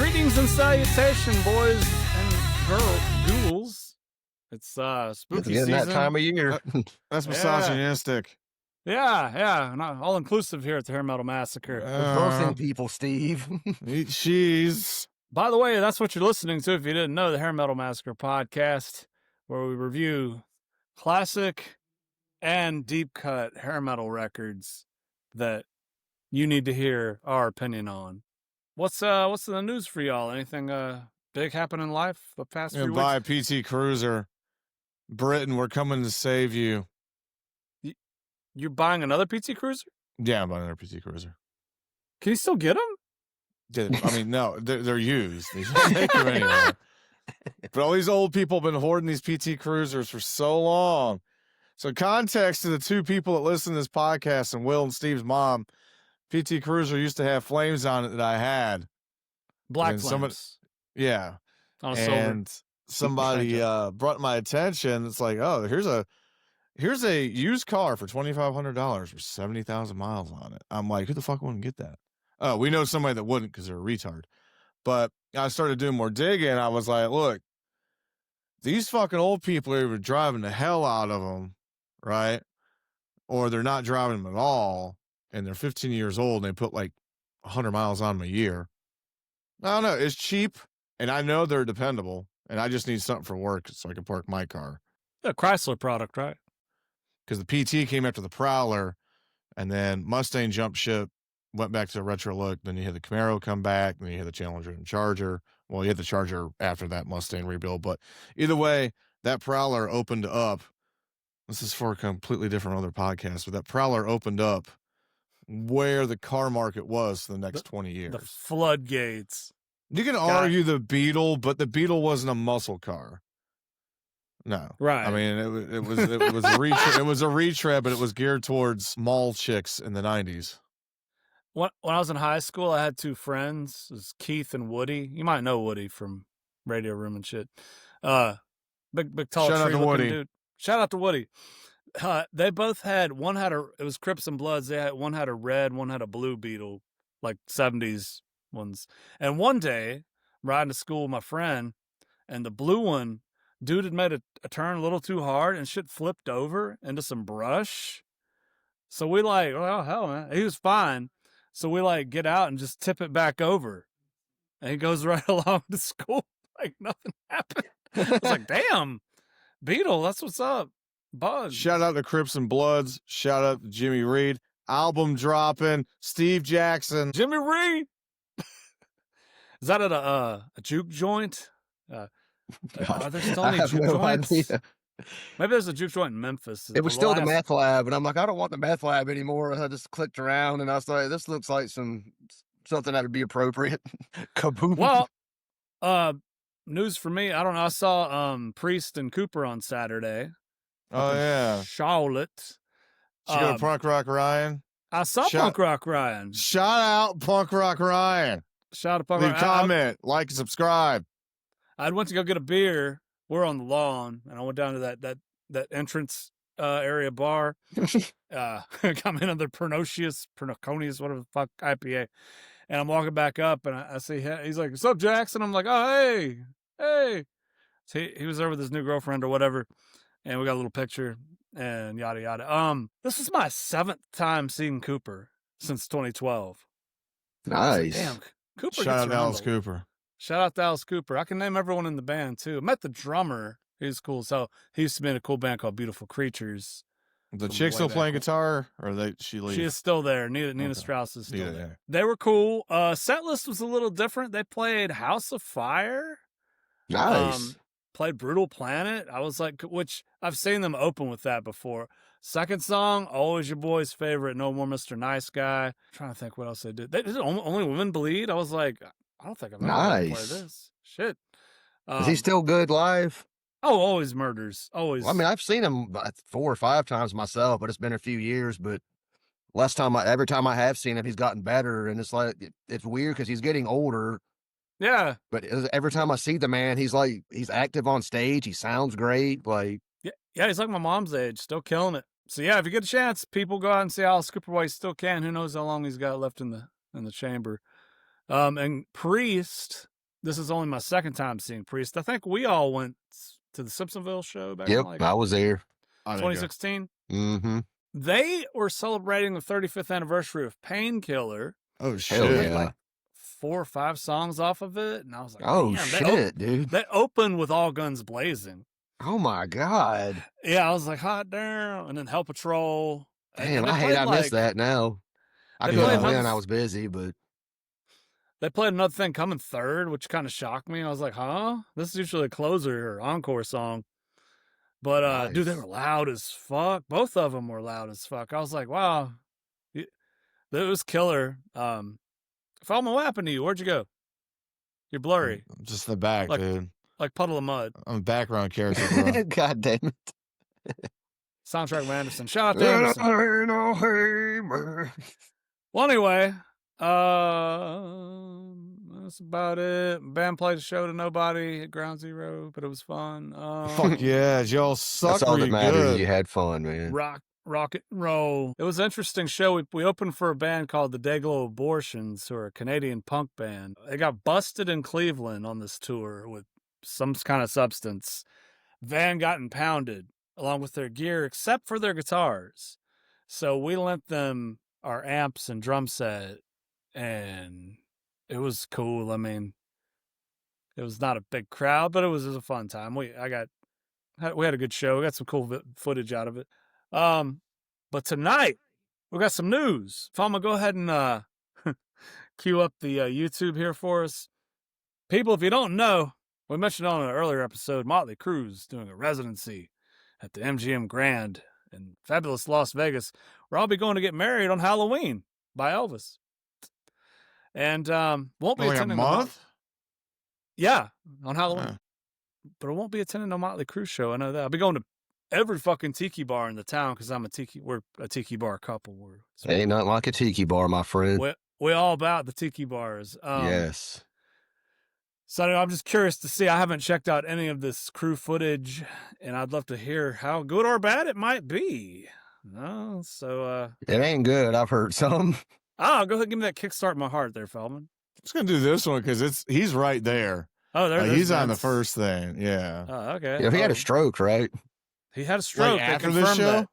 Greetings and salutation, boys and ghouls. It's spooky season. That time of year. That's misogynistic. Yeah. Not all inclusive here at the Hair Metal Massacre. Roasting people, Steve. Eat cheese. By the way, that's what you're listening to. If you didn't know, the Hair Metal Massacre podcast, where we review classic and deep cut hair metal records that you need to hear our opinion on. What's in the news for y'all? Anything big happen in life the past few weeks? Buy a PT Cruiser. Britain, we're coming to save you. You're buying another PT Cruiser? Yeah, I'm buying another PT Cruiser. Can you still get them? I mean, no, they're used. They don't make them anymore. But all these old people have been hoarding these PT Cruisers for so long. So context to the two people that listen to this podcast and Will and Steve's mom, PT Cruiser used to have flames on it that I had. Black And flames. Yeah. On a And silver. somebody brought my attention. It's like, oh, here's a used car for $2,500 with 70,000 miles on it. I'm like, who the fuck wouldn't get that? Oh, we know somebody that wouldn't because they're a retard. But I started doing more digging. I was like, look, these fucking old people are either driving the hell out of them, right? Or they're not driving them at all. And they're 15 years old and they put like 100 miles on them a year. I don't know. It's cheap. And I know they're dependable. And I just need something for work so I can park my car. A Chrysler product, right? Because the PT came after the Prowler, and then Mustang jumped ship, went back to a retro look. Then you had the Camaro come back, and then you had the Challenger and Charger. Well, you had the Charger after that Mustang rebuild. But either way, that Prowler opened up. This is for a completely different other podcast, but that Prowler opened up where the car market was for the next 20 years. The floodgates. You can argue the Beetle, but the Beetle wasn't a muscle car. No, right. I mean, it was a retread. It was a retread, but it was geared towards mall chicks in the 90s. When I was in high school, I had two friends. It was Keith and Woody. You might know Woody from Radio Room and shit. Big tall tree looking dude. Shout out to Woody. They both had, it was Crips and Bloods. One had a red, one had a blue Beetle, like 70s ones. And one day, riding to school with my friend, and the blue one, dude had made a turn a little too hard and shit flipped over into some brush. So we like, well, hell, man. He was fine. So we like get out and just tip it back over. And he goes right along to school like nothing happened. I was like, damn, Beetle, that's what's up. Buzz. Shout out to Crips and Bloods. Shout out to Jimmy Reed. Album dropping. Steve Jackson. Jimmy Reed. Is that at a juke joint? Are there still any juke joints? Idea. Maybe there's a juke joint in Memphis. It was still the meth lab, and I'm like, I don't want the meth lab anymore. I just clicked around, and I was like, this looks like something that would be appropriate. Kaboom. Well, news for me. I don't know. I saw Priest and Cooper on Saturday. Oh, yeah. Charlotte. Did you go to Punk Rock Ryan? I saw Punk Rock Ryan. Shout out Punk Rock Ryan. Shout out Punk Leave Rock a comment, like, and subscribe. I went to go get a beer. We're on the lawn, and I went down to that entrance area bar. Come in on the Pernicious, whatever the fuck, IPA. And I'm walking back up, and I see him. He's like, "What's up, Jackson?" I'm like, "Oh, hey." So he was there with his new girlfriend or whatever, and we got a little picture and yada yada. This is my 7th time seeing Cooper since 2012. Nice. Damn, Cooper. Shout out to Alice Cooper. Shout out to Alice Cooper. I can name everyone in the band, too. I met the drummer. He was cool. So he used to be in a cool band called Beautiful Creatures. The chick still playing guitar, or she leaves? She is still there. Nina Strauss is still there. Yeah. They were cool. Set list was a little different. They played House of Fire. Nice. Played Brutal Planet. I was like, which I've seen them open with that before. Second song, always your boy's favorite, No More Mr. Nice Guy. I'm trying to think what else they did. They did Only Women Bleed. I was like, I don't think I've ever played this. Shit. Is he still good live? Oh, always murders. Always. Well, I mean, I've seen him 4 or 5 times myself, but it's been a few years. But every time I have seen him, he's gotten better. And it's like, it's weird because he's getting older. Yeah. But every time I see the man, he's active on stage. He sounds great. Like, yeah, he's like my mom's age, still killing it. So yeah, if you get a chance, people go out and see Alice Cooper while he still can. Who knows how long he's got left in the chamber. And Priest, this is only my second time seeing Priest. I think we all went to the Simpsonville show back Yep, in I was there. 2016. Mm-hmm. They were celebrating the 35th anniversary of Painkiller. Oh, shit. Hell yeah. Like 4 or 5 songs off of it. And I was like, oh, damn, shit, dude. They opened with All Guns Blazing. Oh, my God. Yeah, I was like, hot damn. And then Hell Patrol. Damn, I hate I missed that now. I couldn't win. I was busy, but. They played another thing, Coming Third, which kind of shocked me. And I was like, huh? This is usually a closer or encore song. But, nice. Dude, they were loud as fuck. Both of them were loud as fuck. I was like, wow. It was killer. Feldman, what happened to you? Where'd you go? You're blurry. Just in the back, dude. Like Puddle of Mud. I'm a background character, bro. God damn it. Soundtrack of Anderson. Shout out to Anderson. Well, anyway, that's about it. Band played a show to nobody at Ground Zero, but it was fun. Fuck yeah, y'all suck. That's all that matters. Good. You had fun, man. Rock and roll. It was an interesting show. We opened for a band called the Dayglow Abortions, who are a Canadian punk band. They got busted in Cleveland on this tour with some kind of substance. Van got impounded along with their gear, except for their guitars. So we lent them our amps and drum set, and it was cool. I mean, it was not a big crowd, but it was a fun time. We had a good show. We got some cool footage out of it. But tonight we got some news. Fama, go ahead and cue up the YouTube here for us. People, if you don't know, we mentioned on an earlier episode, Motley Crue's doing a residency at the MGM Grand in fabulous Las Vegas, where I'll be going to get married on Halloween by Elvis. And won't be attending a month? Yeah, on Halloween. But I won't be attending no Motley Crue show. I know that. I'll be going to every fucking tiki bar in the town because we're a tiki bar couple. Ain't nothing like a tiki bar, my friend. We're all about the tiki bars. Yes. So I'm just curious to see. I haven't checked out any of this Crue footage, and I'd love to hear how good or bad it might be. No, so it ain't good. I've heard some. Go ahead and give me that kickstart in my heart there, Feldman. I'm just gonna do this one because he's right there. Oh, there he's on the first thing. Yeah. Oh, okay. Yeah, he had a stroke, right? He had a stroke like after this show.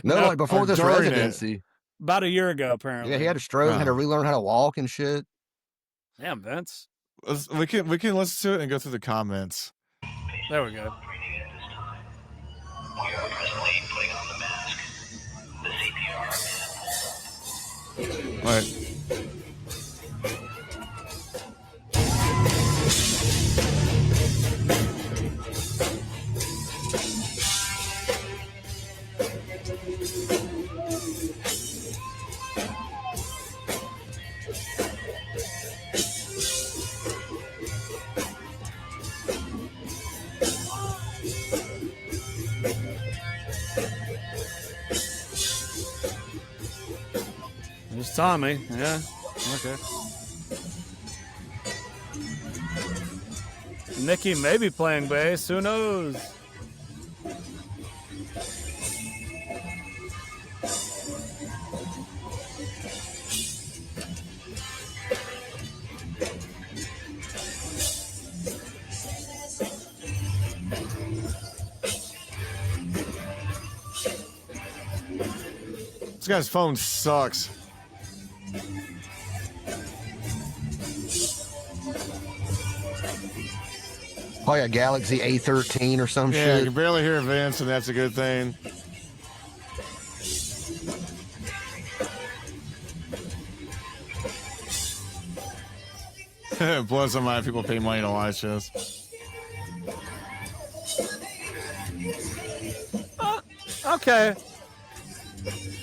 No, like before this residency. About a year ago, apparently. Yeah, he had a stroke. Had to relearn how to walk and shit. Damn, Vince. We can listen to it and go through the comments. There we go. We are presently putting on the mask. The CPR. All right. There's Tommy. Yeah. Okay. Nikki may be playing bass. Who knows? This guy's phone sucks. Probably a Galaxy A13 or some shit. Yeah, you can barely hear Vince, and that's a good thing. Plus, some people pay money to watch this. Okay.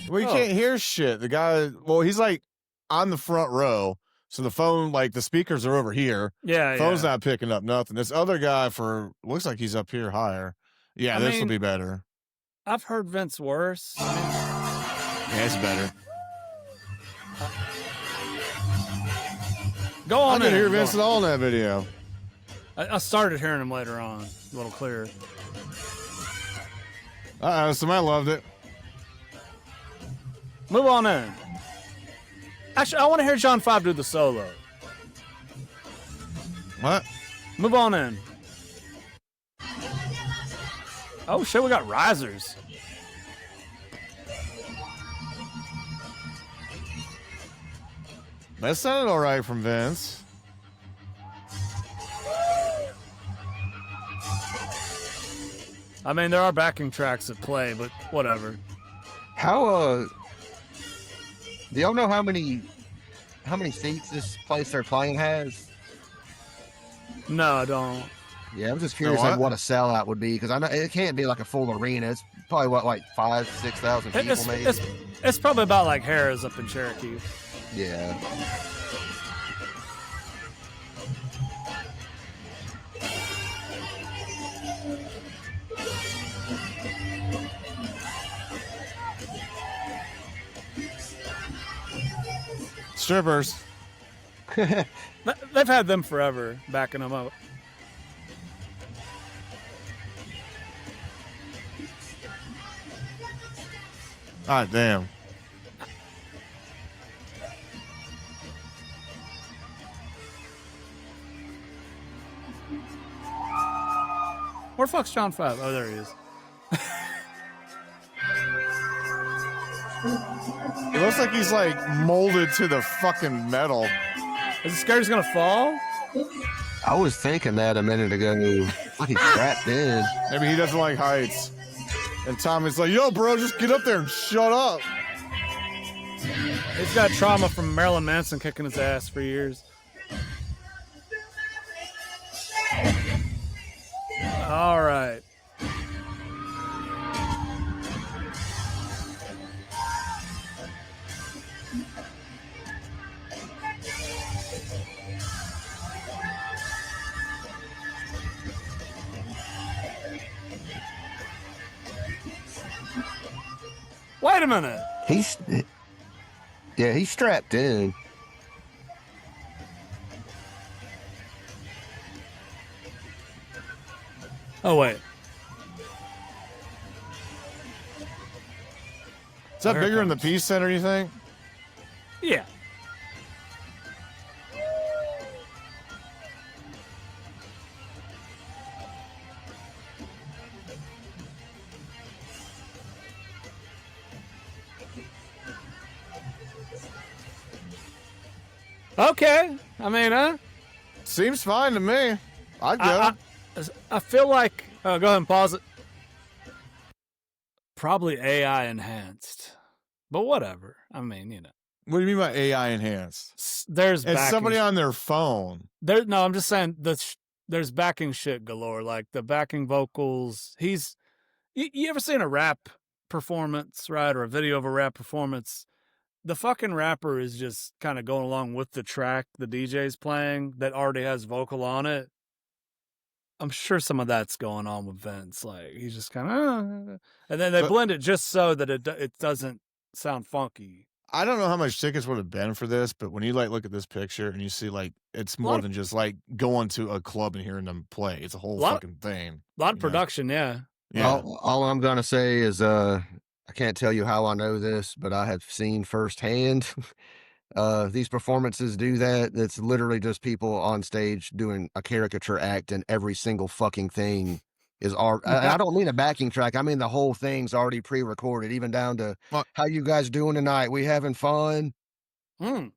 Well, you can't hear shit. The guy, he's like on the front row. So the phone, like the speakers are over here. Yeah, Phone's not picking up nothing. This other guy looks like he's up here higher. Yeah, this will be better. I've heard Vince worse. Yeah, it's better. Go on. I didn't hear Vince at all in that video. I started hearing him later on, a little clearer. Somebody loved it. Move on in. Actually, I want to hear John 5 do the solo. What? Move on in. Oh shit, we got risers. That sounded all right from Vince. I mean, there are backing tracks at play, but whatever. How do y'all know how many seats this place they're playing has? No, I don't. Yeah, I'm just curious like what a sellout would be, because I know it can't be like a full arena. It's probably what, like 5,000-6,000 people maybe. It's probably about like Harrah's up in Cherokee. Yeah. Strippers. They've had them forever, backing them up. Ah, damn. Where the fuck's John 5? Oh, there he is. It looks like he's like molded to the fucking metal. Is he scared he's gonna fall? I was thinking that a minute ago. Like he's strapped in. Maybe he doesn't like heights. And Tommy's like, yo, bro, just get up there and shut up. He's got trauma from Marilyn Manson kicking his ass for years. All right. Wait a minute. He's strapped in. Oh, wait. Is that Here it bigger in the comes. Peace Center, you think? Yeah. Okay. I mean, Seems fine to me. I'd go. I feel like. Go ahead and pause it. Probably AI enhanced, but whatever. I mean, you know. What do you mean by AI enhanced? There's It's backing somebody on their phone. No, I'm just saying there's backing shit galore, like the backing vocals. You ever seen a rap performance, right, or a video of a rap performance? The fucking rapper is just kind of going along with the track the DJ's playing that already has vocal on it. I'm sure some of that's going on with Vince. Like he's just kind of, and then they blend it just so that it doesn't sound funky. I don't know how much tickets would have been for this, but when you like look at this picture and you see like it's more than just like going to a club and hearing them play. It's a whole fucking thing. A lot of production, yeah. Yeah. All I'm gonna say is I can't tell you how I know this, but I have seen firsthand these performances do that. It's literally just people on stage doing a caricature act, and every single fucking thing is I don't mean a backing track. I mean the whole thing's already pre-recorded, even down to how you guys doing tonight? We having fun? Mm.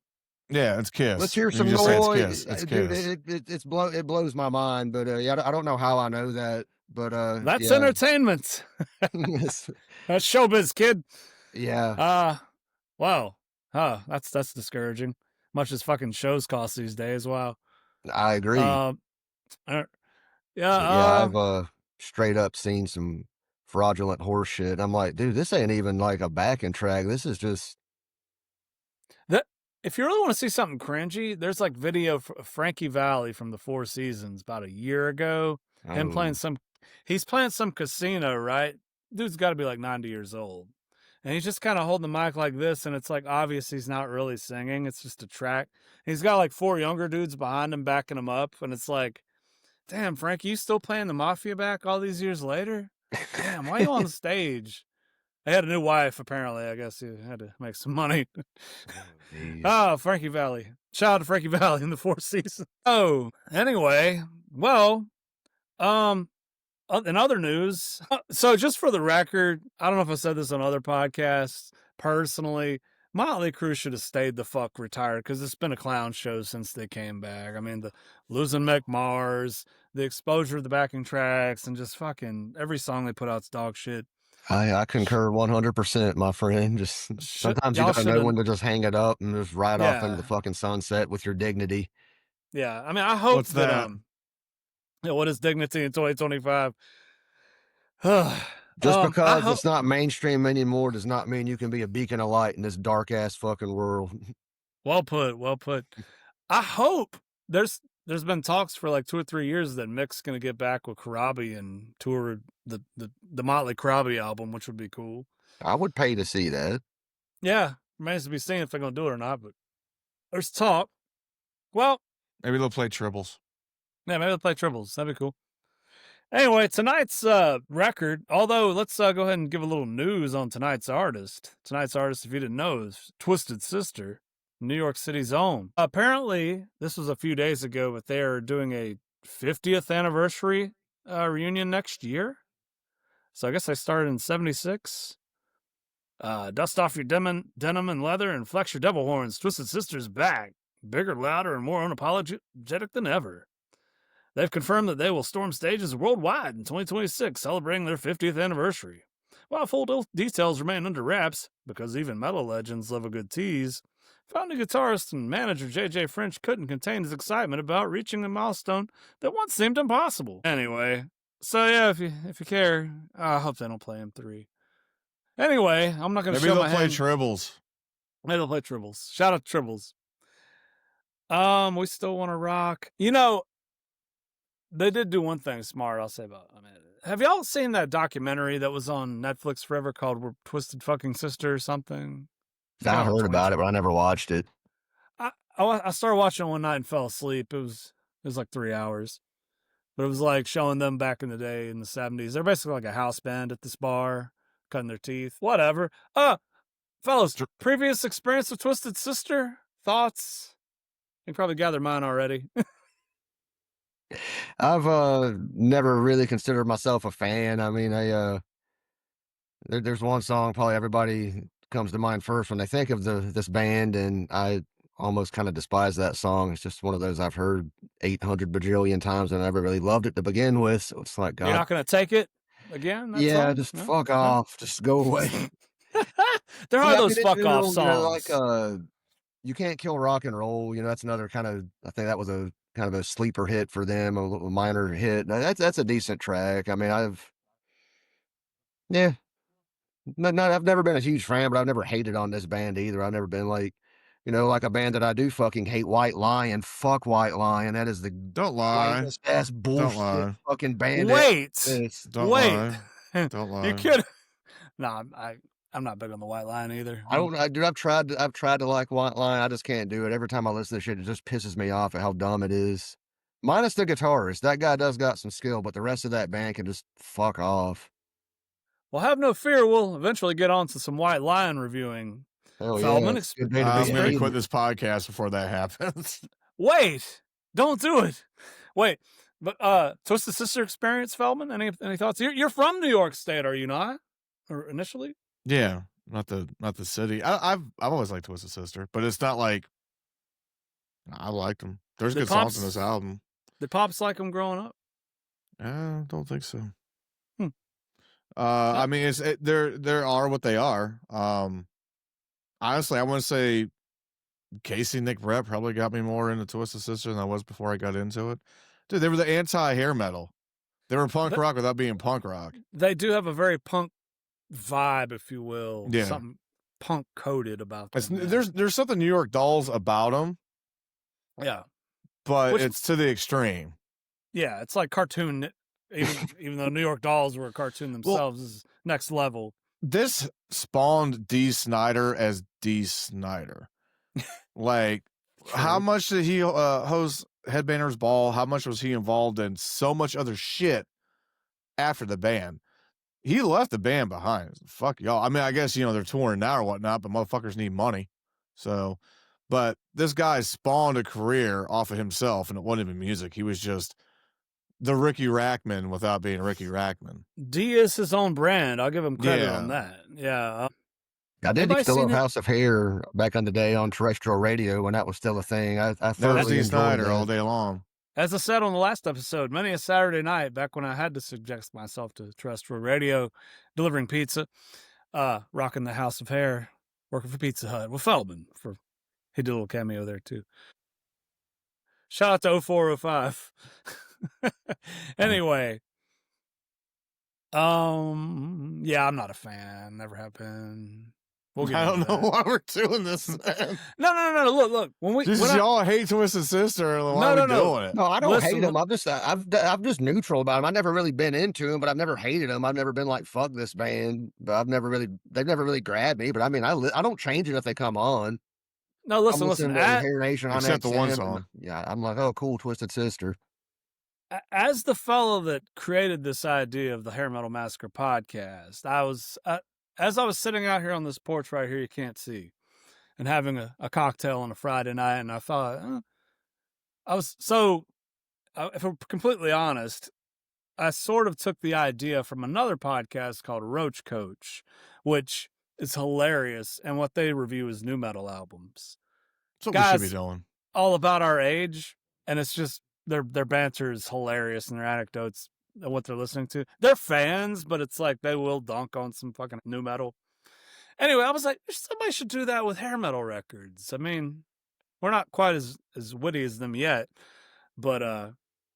Yeah, it's Kiss. Let's hear some noise. It's Kiss. It blows my mind, but yeah, I don't know how I know that, but that's yeah. entertainment. Yes. That's showbiz, kid. Yeah. Wow. Huh. That's discouraging. Much as fucking shows cost these days. Wow. I agree. I've straight up seen some fraudulent horse shit. I'm like, dude, this ain't even like a backing track. This is just that. If you really want to see something cringy, there's like video of Frankie Valli from the Four Seasons about a year ago. Him playing he's playing some casino, right? Dude's got to be like 90 years old. And he's just kind of holding the mic like this, and it's like obvious he's not really singing. It's just a track. He's got like 4 younger dudes behind him backing him up, and it's like, damn, Frank, you still playing the Mafia back all these years later? Damn, why are you on the stage? He had a new wife, apparently. I guess he had to make some money. Frankie Valli. Shout out to Frankie Valli in the Four Seasons. Oh, anyway, well, in other news, so just for the record, I don't know if I said this on other podcasts. Personally, Motley Crue should have stayed the fuck retired because it's been a clown show since they came back. I mean, the losing Mick Mars, the exposure of the backing tracks, and just fucking every song they put out's dog shit. I concur 100%, my friend. Just sometimes you gotta know when to just hang it up and just ride off into the fucking sunset with your dignity. Yeah, I mean, I hope that what is dignity in 2025? Just because it's not mainstream anymore does not mean you can be a beacon of light in this dark ass fucking world. Well put. I hope there's been talks for like 2 or 3 years that Mick's gonna get back with Corabi and tour the Motley Corabi album, which would be cool. I would pay to see that. Yeah, remains to be seen if they're gonna do it or not, but there's talk. Well, maybe they'll play Tribbles. Yeah, maybe they'll play Tribbles. That'd be cool. Anyway, tonight's record, although let's go ahead and give a little news on tonight's artist. Tonight's artist, if you didn't know, is Twisted Sister, New York City's own. Apparently, this was a few days ago, but they are doing a 50th anniversary reunion next year. So I guess they started in 76. Dust off your denim and leather and flex your devil horns. Twisted Sister's back. Bigger, louder, and more unapologetic than ever. They've confirmed that they will storm stages worldwide in 2026, celebrating their 50th anniversary. While full details remain under wraps, because even metal legends love a good tease, founding guitarist and manager J.J. French couldn't contain his excitement about reaching a milestone that once seemed impossible. Anyway, so yeah, if you care, I hope they don't play M3. Anyway, I'm not going to show my hand. Maybe they'll play Tribbles. Maybe they'll play Tribbles. Shout out to Tribbles. We still want to rock. You know, they did do one thing smart, I'll say about it. I mean, have y'all seen that documentary that was on Netflix forever called We're Twisted Fucking Sister or something? I heard about it, but I never watched it. I started watching it one night and fell asleep. It was like 3 hours. But it was like showing them back in the day in the 70s. They're basically like a house band at this bar, cutting their teeth. Whatever. Fellas, previous experience with Twisted Sister? Thoughts? You can probably gather mine already. I've never really considered myself a fan. I mean, there's one song probably everybody comes to mind first when they think of this band, and I almost kind of despise that song. It's just one of those I've heard 800 bajillion times, and I never really loved it to begin with. So it's like, God, you're not gonna take it again? Yeah, song? Just fuck off. Just go away. There are those fuck off songs. You know, like You Can't Kill Rock and Roll. You know, that's another kind of. I think that was a kind of a sleeper hit for them, a little minor hit. That's a decent track. I mean, I've never been a huge fan, but I've never hated on this band either. I've never been like, you know, like a band that I do fucking hate, White Lion. Fuck White Lion. That is the don't lie ass bullshit fucking band. Wait, don't lie. You kidding? No, I'm not big on the White Lion either. Dude, I've tried to like White Lion. I just can't do it. Every time I listen to this shit, it just pisses me off at how dumb it is. Minus the guitarist. That guy does got some skill, but the rest of that band can just fuck off. Well, have no fear. We'll eventually get on to some White Lion reviewing. Hell Feldman, yeah. I'm going to quit this podcast before that happens. Wait, don't do it. Wait, but Twisted Sister experience, Feldman? Any thoughts? You're from New York State, are you not? Or initially? Yeah, not the city. I've always liked Twisted Sister, but it's not like I liked them. There's good songs in this album. Did Pops like them growing up? I don't think so. I mean, there are what they are. Honestly, I want to say Casey Nick Brett probably got me more into Twisted Sister than I was before I got into it. Dude, they were the anti-hair metal. They were punk rock without being punk rock. They do have a very punk vibe, if you will. Yeah. Something punk coded about them. There's something New York Dolls about them. Yeah. But it's to the extreme. Yeah, it's like cartoon. Even though New York Dolls were a cartoon themselves, is next level. This spawned Dee Snider as Dee Snider. Like, how much did he host Headbangers Ball? How much was he involved in so much other shit after the band? He left the band behind. Fuck y'all. I mean, I guess, you know, they're touring now or whatnot, but motherfuckers need money. So, But this guy spawned a career off of himself, and it wasn't even music. He was just the Ricky Rackman without being Ricky Rackman. D is his own brand. I'll give him credit on that. Yeah. I did used to love House of Hair back in the day on terrestrial radio when that was still a thing. I thoroughly enjoyed Snyder that. all day long. As I said on the last episode, many a Saturday night back when I had to subject myself to terrestrial radio, delivering pizza, rocking the House of Hair, working for Pizza Hut with Feldman. He did a little cameo there too. Shout out to 0405. Anyway. Yeah, I'm not a fan. Never have been. I don't know why we're doing this. Man. No. Look. When y'all hate Twisted Sister, why are we doing it? No, I don't hate them. I'm just neutral about them. I've never really been into them, but I've never hated them. I've never been like, fuck this band. But they've never really grabbed me. But I mean, I don't change it if they come on. No, listen. Hair Nation on except the one song. Yeah, I'm like, oh, cool, Twisted Sister. As the fellow that created this idea of the Hair Metal Massacre podcast, I was as I was sitting out here on this porch right here, you can't see, and having a cocktail on a Friday night, and I thought, if I'm completely honest, I sort of took the idea from another podcast called Roach Coach, which is hilarious, and what they review is new metal albums. That's what we should be doing. All about our age, and it's just their banter is hilarious, and their anecdotes and what they're listening to. They're fans, but it's like they will dunk on some fucking new metal. Anyway, I was like, somebody should do that with hair metal records. I mean, we're not quite as witty as them yet, but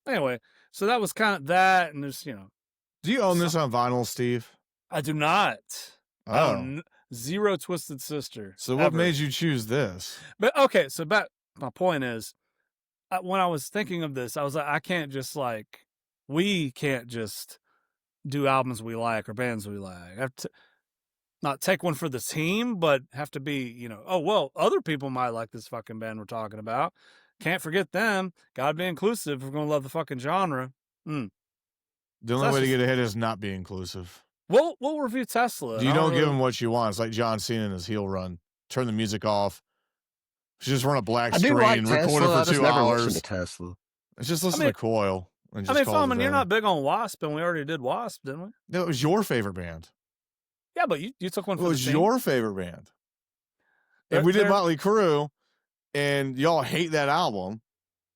anyway, so that was kind of that, and there's Do you own this on vinyl, Steve? I do not. Oh. I own zero Twisted Sister. So what made you choose this? But okay, so my point is, when I was thinking of this, I was like, we can't just do albums we like or bands we like. I have to not take one for the team, but have to be, other people might like this fucking band we're talking about. Can't forget them. Gotta be inclusive if we're gonna love the fucking genre. The only way to get ahead is not be inclusive. We'll review Tesla. You don't give them what you want. It's like John Cena in his heel run. Turn the music off. Just run a black screen, record it for 2 hours. Tesla. Just listen to Coil. Fallman, you're not big on Wasp, and we already did Wasp, didn't we? No, it was your favorite band. Yeah, but you took one for It was your favorite band. And we did Motley Crue, and y'all hate that album.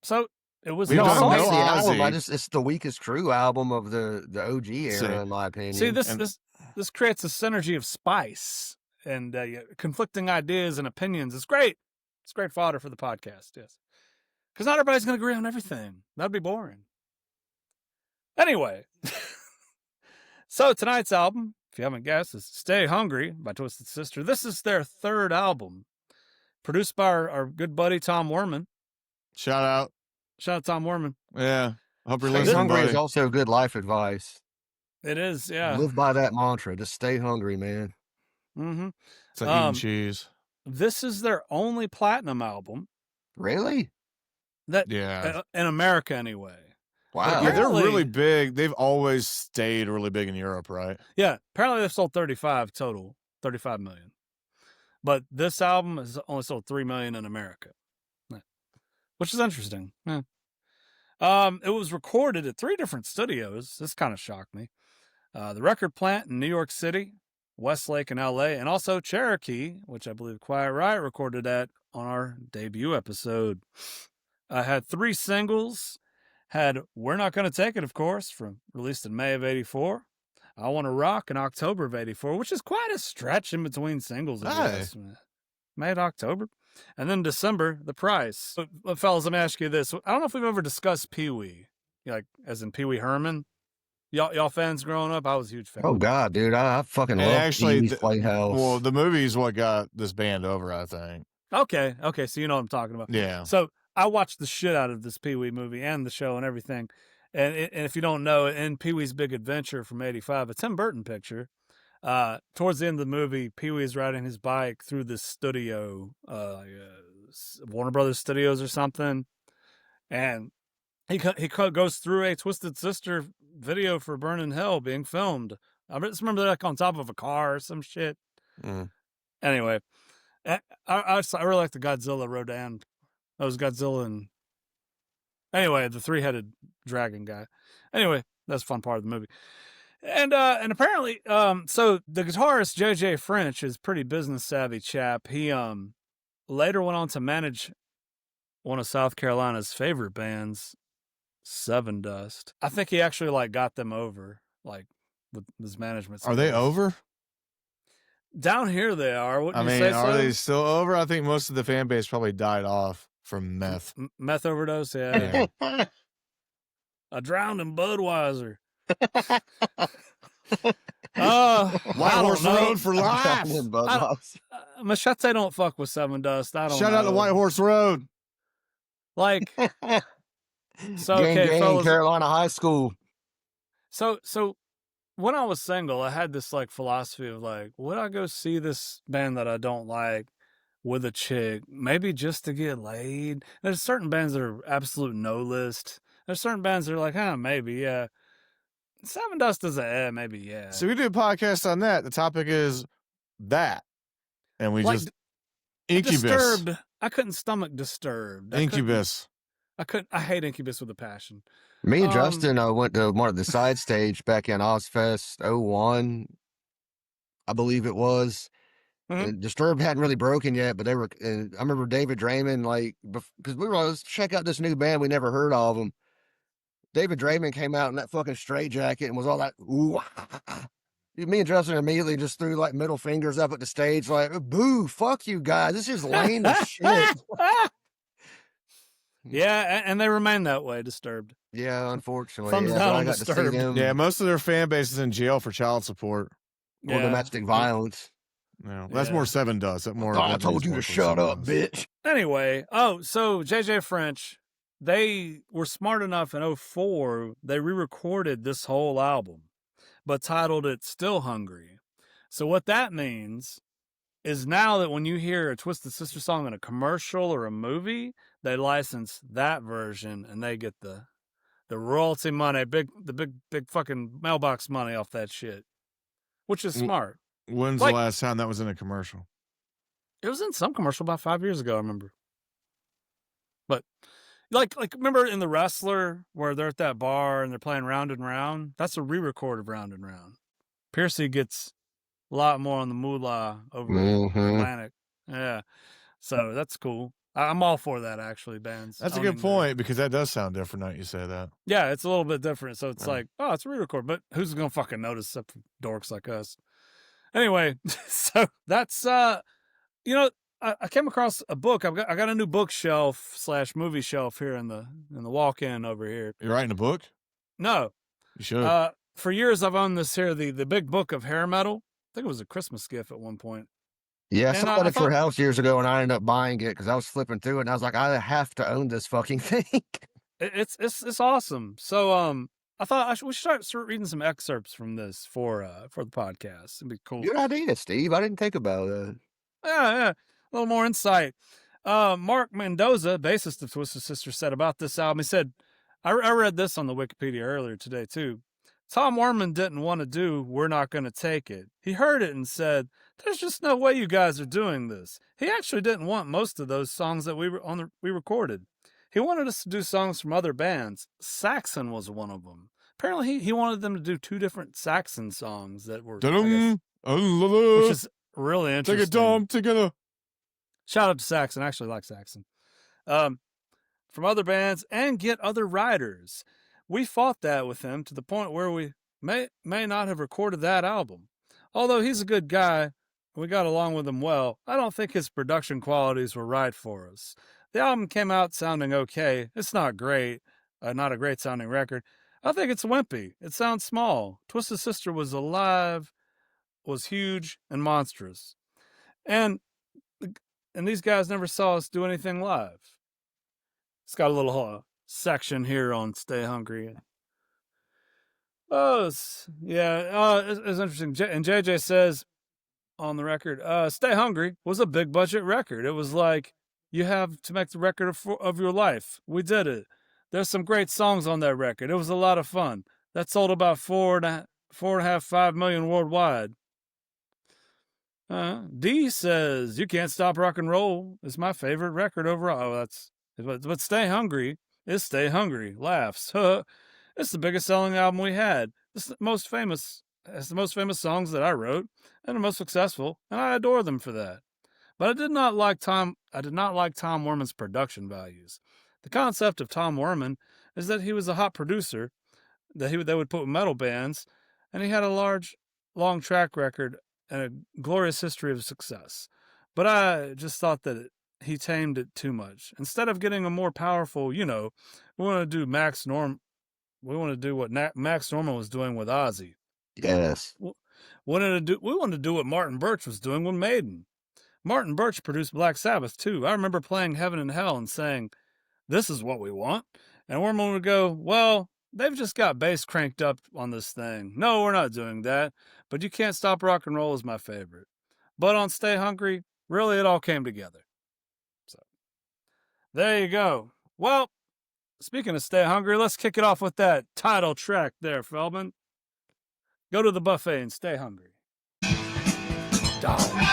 So it was the album. It's the weakest Crue album of the OG era, in my opinion. See, this creates a synergy of spice and conflicting ideas and opinions. It's great. It's great fodder for the podcast, yes. Because not everybody's going to agree on everything. That'd be boring. Anyway, so tonight's album, if you haven't guessed, is Stay Hungry by Twisted Sister. This is their third album, produced by our good buddy Tom Werman. Shout out Tom Werman. Yeah. Hope you're Stay listening, hungry buddy. is also good life advice. It is, yeah. Live by that mantra. Just stay hungry, man. Mm-hmm. It's like eating cheese. This is their only platinum album. Really? In America, anyway. Wow. Yeah, they're really big. They've always stayed really big in Europe, right? Yeah. Apparently they've sold 35 million. But this album has only sold 3 million in America, which is interesting. Yeah. It was recorded at 3 different studios. This kind of shocked me. The Record Plant in New York City, Westlake in LA, and also Cherokee, which I believe Quiet Riot recorded at on our debut episode. I had 3 singles. Had We're Not Gonna Take It, of course, released in May of 84. I Want to Rock in October of 84, which is quite a stretch in between singles. May to October. And then December, The Price. But fellas, let me ask you this. I don't know if we've ever discussed Pee-wee, like as in Pee-wee Herman. Y'all fans growing up? I was a huge fan. Oh, God, dude. I fucking love Pee-wee's Playhouse. Well, the movie's what got this band over, I think. Okay, so you know what I'm talking about. Yeah. So I watched the shit out of this Pee-wee movie and the show and everything. And if you don't know, in Pee-wee's Big Adventure from 85, a Tim Burton picture, towards the end of the movie, Pee-wee's riding his bike through this studio, Warner Brothers Studios or something. And he goes through a Twisted Sister video for Burn in Hell being filmed. I just remember that on top of a car or some shit. Mm. Anyway, I really like the Godzilla Rodan. That was Godzilla and anyway, the 3-headed dragon guy. Anyway, that's a fun part of the movie. And apparently, so the guitarist JJ French is a pretty business savvy chap. He later went on to manage one of South Carolina's favorite bands, Sevendust. I think he actually like got them over, like with his management. Are they over? Down here they are. Wouldn't I you mean, say are so? they still over? I think most of the fan base probably died off from meth. Meth overdose, yeah. I drowned in Budweiser. White Horse Road for life. Machete don't fuck with Sevendust. I don't Shout know. out to White Horse Road. Like, so gang, okay, gang, fellas. Carolina High School. So when I was single, I had this like philosophy of like, would I go see this band that I don't like with a chick, maybe just to get laid? There's certain bands that are absolute no list. There's certain bands that are like, maybe, yeah. Sevendust is maybe, yeah. So we did a podcast on that. The topic is that. And we Like, just Incubus. Disturbed. I couldn't stomach Disturbed. Incubus. I hate Incubus with a passion. Me and Justin went to one of the side stage back in Ozfest 01, I believe it was. Mhm. And Disturbed hadn't really broken yet, but they were. And I remember David Draymond, like, because we were like, let's check out this new band. We never heard of them. David Draymond came out in that fucking straitjacket and was all like, ooh. Me and Justin immediately just threw like middle fingers up at the stage, like, boo, fuck you guys. This is lame as shit. Yeah, and they remain that way, Disturbed. Yeah, unfortunately. Thumbs yeah, down so I on got to see Disturbed. them Yeah, most of their fan base is in jail for child support. or domestic violence. No, that's Yeah. more Sevendust. That more. I told you to shut up, bitch. Anyway, so JJ French, they were smart enough in 04, they re-recorded this whole album, but titled it Still Hungry. So what that means is now that when you hear a Twisted Sister song in a commercial or a movie, they license that version and they get the royalty money, the big fucking mailbox money off that shit, which is smart. When's the last time that was in a commercial? It was in some commercial about 5 years ago, I remember. But like remember in The Wrestler where they're at that bar and they're playing Round and Round? That's a re-record of Round and Round. Piercy gets a lot more on the moolah over the Atlantic. Yeah. So that's cool. I'm all for that, actually, bands. That's a good point because that does sound different now that you say that. Yeah, it's a little bit different. So it's like, oh, it's a re-record, but who's going to fucking notice except for dorks like us? Anyway, so that's, you know, I came across a book. I got a new bookshelf / movie shelf here in the walk-in over here. You're writing a book? No. You should. For years, I've owned this here, the big book of hair metal. I think it was a Christmas gift at one point. Yeah, I And saw I it at your thought- house years ago, and I ended up buying it because I was flipping through it, and I was like, I have to own this fucking thing. It's awesome. So I thought we should start reading some excerpts from this for the podcast. It'd be cool. Good idea, Steve. I didn't think about that. Yeah, a little more insight. Mark Mendoza, bassist of Twisted Sister, said about this album. He said, I read this on the Wikipedia earlier today too. Tom Werman didn't want to do We're Not Gonna Take It. He heard it and said, there's just no way you guys are doing this. He actually didn't want most of those songs that we recorded. He wanted us to do songs from other bands. Saxon was one of them. Apparently he wanted them to do 2 different Saxon songs that were, which is really interesting. Take it, Tom. Together. Shout out to Saxon. I actually like Saxon. From other bands and get other writers. We fought that with him to the point where we may not have recorded that album. Although he's a good guy, we got along with him well, I don't think his production qualities were right for us. The album came out sounding okay. It's not great. Not a great sounding record. I think it's wimpy. It sounds small. Twisted Sister was alive, was huge, and monstrous. And these guys never saw us do anything live. It's got a little section here on Stay Hungry. It's interesting. And JJ says on the record, Stay Hungry was a big budget record. It was like, you have to make the record of your life. We did it. There's some great songs on that record. It was a lot of fun. That sold about 4.5, 5 million worldwide. D says, "You Can't Stop Rock and Roll is my favorite record overall." Oh, but Stay Hungry is Stay Hungry. Laughs. It's the biggest selling album we had. It's the most famous songs that I wrote and the most successful, and I adore them for that. But I did not like Tom Werman's production values. The concept of Tom Werman is that he was a hot producer they would put with metal bands, and he had a long track record and a glorious history of success. But I just thought that he tamed it too much. Instead of getting a more powerful, we want to do we want to do what Max Norman was doing with Ozzy. Yes. We wanted to do what Martin Birch was doing with Maiden. Martin Birch produced Black Sabbath too. I remember playing Heaven and Hell and saying, "This is what we want." And Werman would go, "Well, they've just got bass cranked up on this thing. No, we're not doing that. But You Can't Stop Rock and Roll is my favorite." But on Stay Hungry, really it all came together. So there you go. Well, speaking of Stay Hungry, let's kick it off with that title track there, Feldman. Go to the buffet and stay hungry. Darling.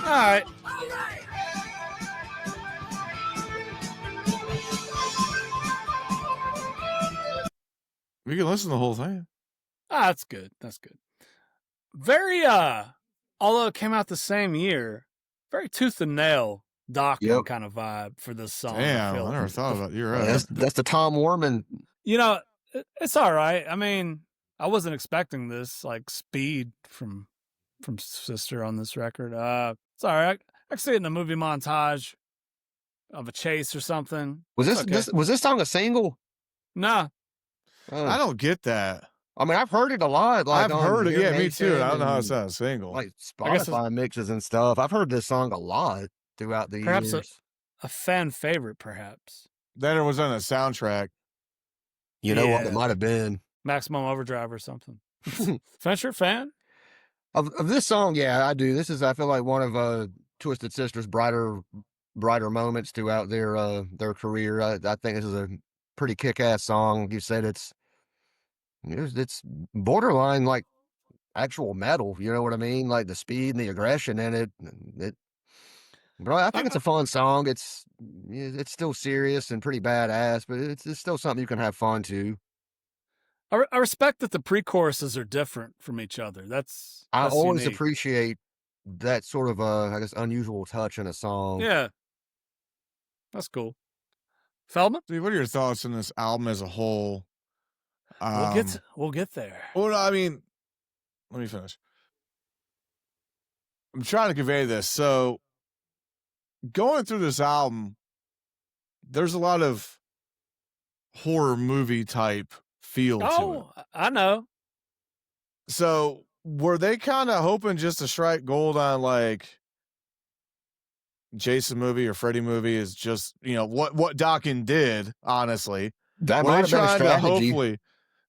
All right. We can listen to the whole thing. That's good. That's good. Very, although it came out the same year, very tooth and nail Dokken kind of vibe for this song. Damn, I never thought about it. You're right. That's the Tom Werman. It's all right. I mean, I wasn't expecting this, like Speed from Sister on this record. It's all right. I can see it in a movie montage of a chase or something. Was this song a single? Nah. I don't get that. I mean, I've heard it a lot. Like I've heard it. Yeah, me too. I don't know how it's not a single. Like Spotify mixes and stuff. I've heard this song a lot throughout the years. Perhaps a fan favorite, perhaps. Then it was on a soundtrack. You know what? It might have been Maximum Overdrive or something. Fincher fan? Of this song, yeah, I do. I feel like one of Twisted Sister's brighter moments throughout their career. I think this is a pretty kick-ass song. You said it's borderline like actual metal. You know what I mean? Like the speed and the aggression in it. But I think it's a fun song. It's still serious and pretty badass, but it's still something you can have fun to. I respect that the pre-choruses are different from each other. I always unique. appreciate that sort of I guess unusual touch in a song. Yeah, that's cool. Feldman, what are your thoughts on this album as a whole? We'll get there. Well, no, I mean, let me finish. I'm trying to convey this. So, going through this album, there's a lot of horror movie type feel to it. Oh, I know. So, were they kind of hoping just to strike gold on like Jason movie or Freddy movie is just, what Dokken did, honestly. That When might they have been a tried to strategy. hopefully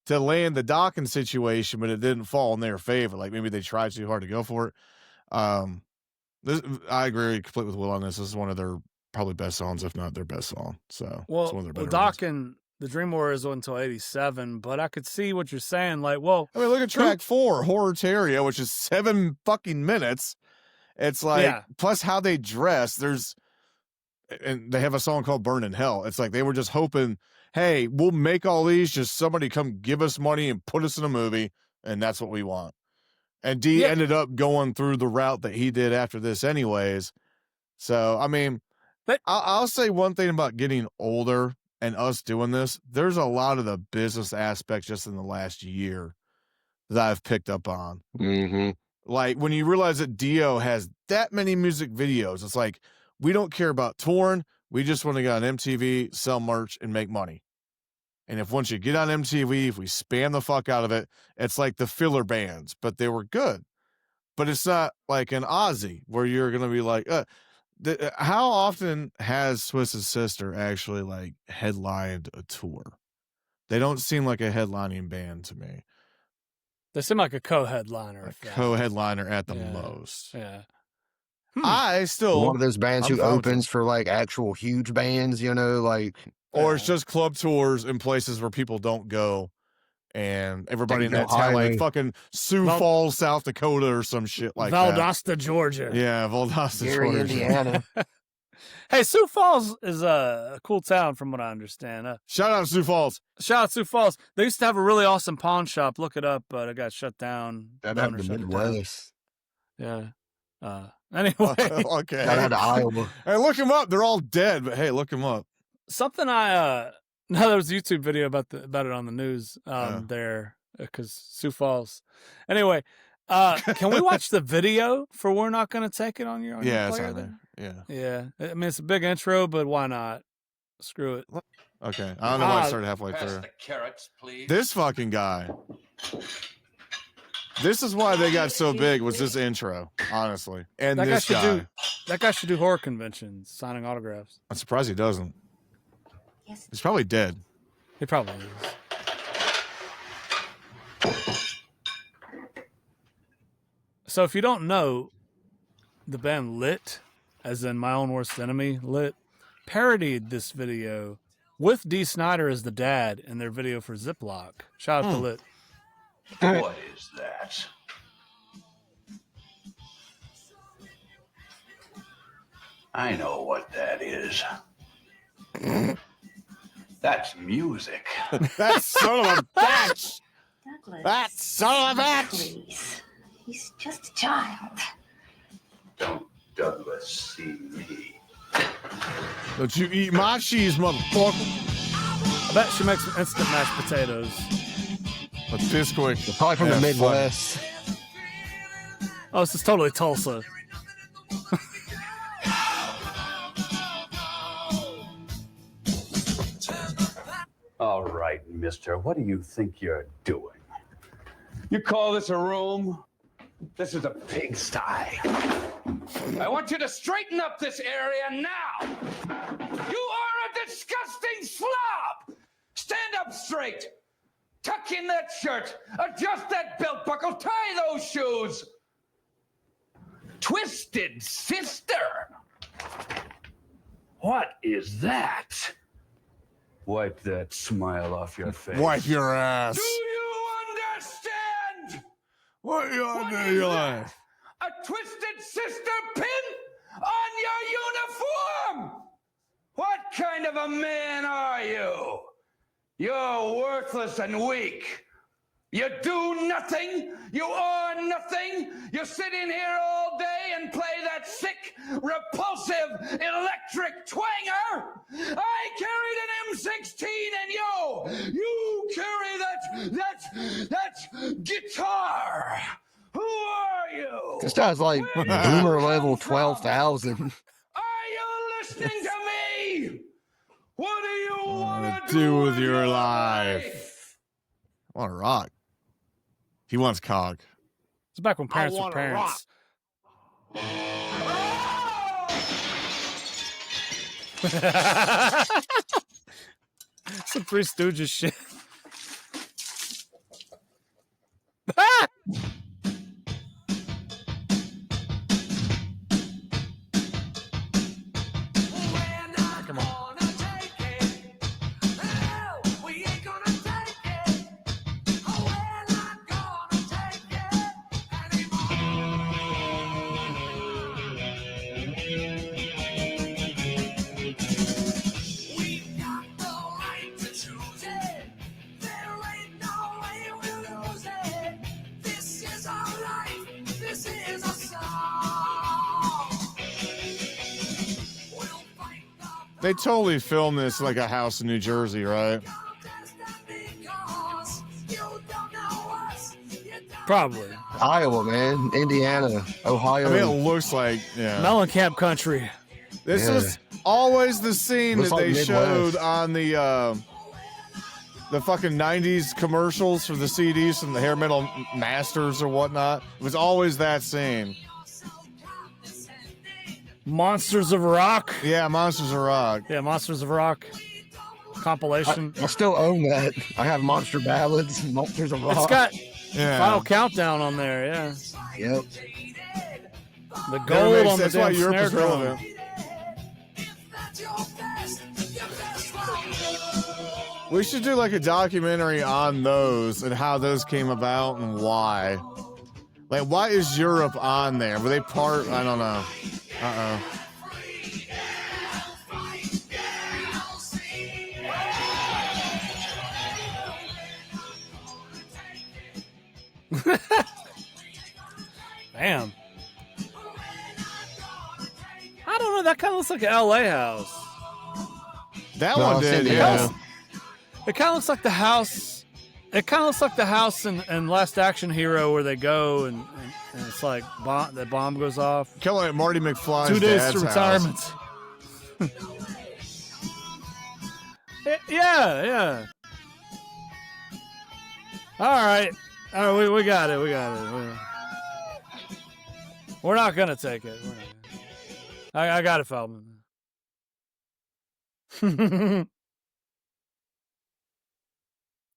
to land the Dokken situation, but it didn't fall in their favor. Like maybe they tried too hard to go for it. I agree completely with Will on this. This is one of their probably best songs, if not their best song. So it's one of their better ones. Dokken, the Dream Warriors went until 87, but I could see what you're saying. Like, well, I mean, look at track 4, Horror Terrier, which is 7 fucking minutes. It's like, plus how they dress. And they have a song called Burn in Hell. It's like they were just hoping, hey, we'll make all these, just somebody come give us money and put us in a movie, and that's what we want. And D ended up going through the route that he did after this anyways. So, I mean, I'll say one thing about getting older and us doing this. There's a lot of the business aspects just in the last year that I've picked up on. Mm-hmm. Like when you realize that Dio has that many music videos, it's like, we don't care about touring. We just want to get on MTV, sell merch, and make money. And if once you get on MTV, if we spam the fuck out of it, it's like the filler bands, but they were good. But it's not like an Ozzy where you're going to be like, how often has Swiss's Sister actually like headlined a tour? They don't seem like a headlining band to me. They seem like a co-headliner. Co-headliner at the most. Yeah. I still one of those bands who opens for like actual huge bands, like. Or it's just club tours in places where people don't go, and everybody in that town, like fucking Sioux Falls, South Dakota, or some shit like Valdosta, Georgia. Yeah, Valdosta, Gary, Georgia. Indiana. Hey, Sioux Falls is a cool town from what I understand. Shout out to Sioux Falls. Shout out to Sioux Falls. They used to have a really awesome pawn shop. Look it up, but it got shut down. That happened to Midwest. Yeah. Anyway. Okay. That had Iowa. Hey, look them up. They're all dead, but hey, look them up. Something now there was a YouTube video about it on the news there because Sioux Falls. Anyway, can we watch the video for We're Not Gonna Take It on your it's player on there. Yeah. I mean, it's a big intro, but why not? Screw it. Okay. I don't know why I started halfway through. The carrots, please. This fucking guy. This is why they got so big, was this intro, honestly. And that this guy. That guy should do horror conventions, signing autographs. I'm surprised he doesn't. He's probably dead. He probably is. So if you don't know, the band Lit, as in My Own Worst Enemy, Lit, parodied this video with Dee Snider as the dad in their video for Ziploc. Shout out to Lit. What is that? I know what that is. That's music. That son of a bitch! Douglas, That son of a bitch! please. He's just a child. Don't Douglas see me. Don't you eat my cheese, motherfucker. I bet she makes instant mashed potatoes. Let's this quick. Probably from the Midwest. Oh, this is totally Tulsa. All right, mister, what do you think you're doing? You call this a room? This is a pigsty. I want you to straighten up this area now. You are a disgusting slob. Stand up straight. Tuck in that shirt. Adjust that belt buckle. Tie those shoes. Twisted Sister. What is that? Wipe that smile off your face. Wipe your ass. Do you understand? What you want to do in your life? A Twisted Sister pin on your uniform? What kind of a man are you? You're worthless and weak. You do nothing. You are nothing. You sit in here all day and play that sick, repulsive, electric twanger. I carried an M16 and you carry that guitar. Who are you? This guy's like boomer level 12,000. Are you listening to me? What do you want to do with your life? I want to rock. He wants cog. It's back when parents were parents. Some Three Stooges shit. Ah! Come on. They totally filmed this like a house in New Jersey, right? Probably. Iowa, man, Indiana, Ohio. I mean, it looks like, yeah. Mellencamp country. This Yeah. was always the scene Looks that like they Midwest. showed on the fucking 90s commercials for the CDs from the hair metal masters or whatnot. It was always that scene. Monsters of Rock. Yeah, Monsters of Rock. Yeah, Monsters of Rock compilation. I still own that. I have Monster Ballads, Monsters of Rock. It's got Yeah. Final Countdown on there. Yeah, Yep. the That gold makes- on the that's why damn Europe snare is drum. relevant. We should do like a documentary on those and how those came about and why. Like, why is Europe on there? Were they part? I don't know. Damn. I don't know. That kind of looks like an LA house. That No, one it's did, Indiana. yeah. It kind of looks like the house. It kind of looks like the house in Last Action Hero where they go and it's like the bomb goes off. Kind of like Marty McFly's 2 days dad's to house. retirement. Yeah. All right, we got it. We're not gonna take it. I got it, Feldman.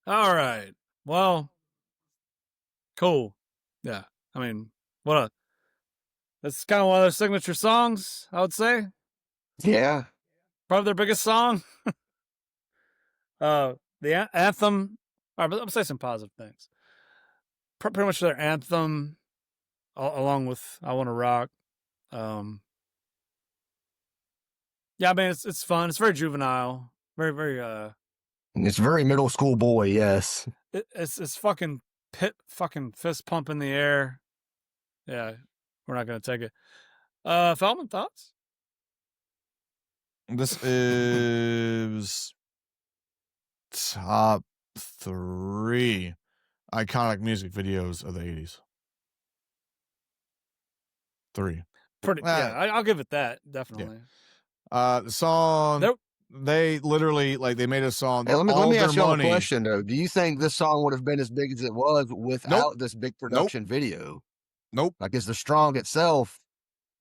All right. Well, cool. Yeah. I mean, that's kind of one of their signature songs, I would say. Yeah. Probably their biggest song. The anthem. All right, but I'm say some positive things. Pretty much their anthem, along with "I Want to Rock." Yeah, I mean it's fun. It's very juvenile. Very. It's very middle school boy, yes. It's fucking fist pump in the air. Yeah, we're not gonna take it. Feldman, thoughts? This is top 3 iconic music videos of the 80s. 3. Pretty. Yeah, I'll give it that definitely. The song. Nope. They literally they made a song. Hey, let me all ask their y'all a money. question though. Do you think this song would have been as big as it was without this big production video? Nope. Like, is the Strong itself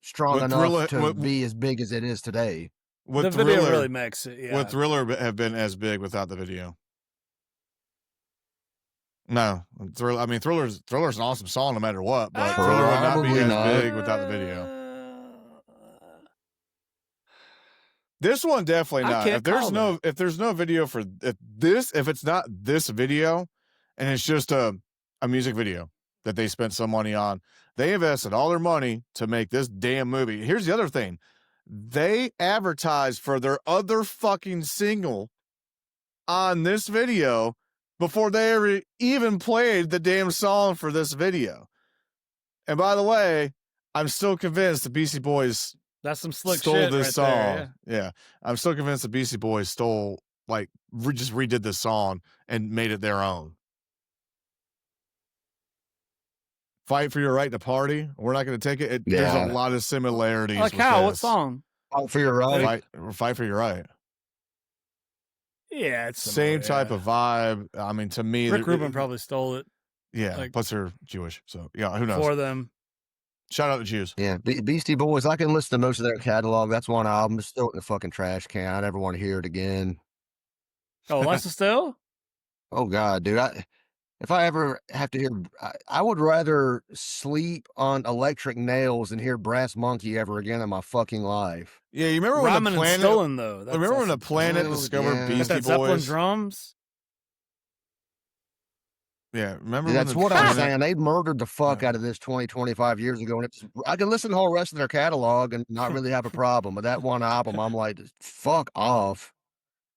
strong With enough Thriller- to with- be as big as it is today? Would The Thriller video really makes it. Yeah. would Thriller have been as big without the video? No, Thriller's an awesome song no matter what, but Thriller would not be Probably as not. big without the video. This one definitely I not. can't If there's no video for if it's not this video, and it's just a music video that they spent some money on, they invested all their money to make this damn movie. Here's the other thing: they advertised for their other fucking single on this video before they ever even played the damn song for this video. And by the way, I'm still convinced the Beastie Boys That's some slick stole shit this right song. there. Yeah, I'm still convinced the Beastie Boys stole, just redid this song and made it their own. Fight for your right to party. We're not going to take it. There's Yeah. a lot of similarities. Like with how? What this. song? Fight for your right. Fight for your right. Yeah, it's Same similar, type yeah. of vibe. I mean, to me, Rick Rubin probably stole it Yeah, like- plus they're Jewish, so yeah, who knows? for them. Shout out to Jews. Yeah, Beastie Boys. I can listen to most of their catalog. That's one album. It's still in the fucking trash can. I never want to hear it again. Oh, Alexa Still? Oh God, dude. If I ever have to hear, I would rather sleep on Electric Nails than hear Brass Monkey ever again in my fucking life. Yeah, you remember when Ramen the planet? and Stolen, though. That's Remember when the awesome. planet Oh, discovered yeah. Beastie Got that Zeppelin Boys? drums. Yeah, remember? That's when what the I'm planet, saying. They murdered the fuck out of this 20, 25 years ago. And I can listen to the whole rest of their catalog and not really have a problem. But that one album, I'm like, fuck off.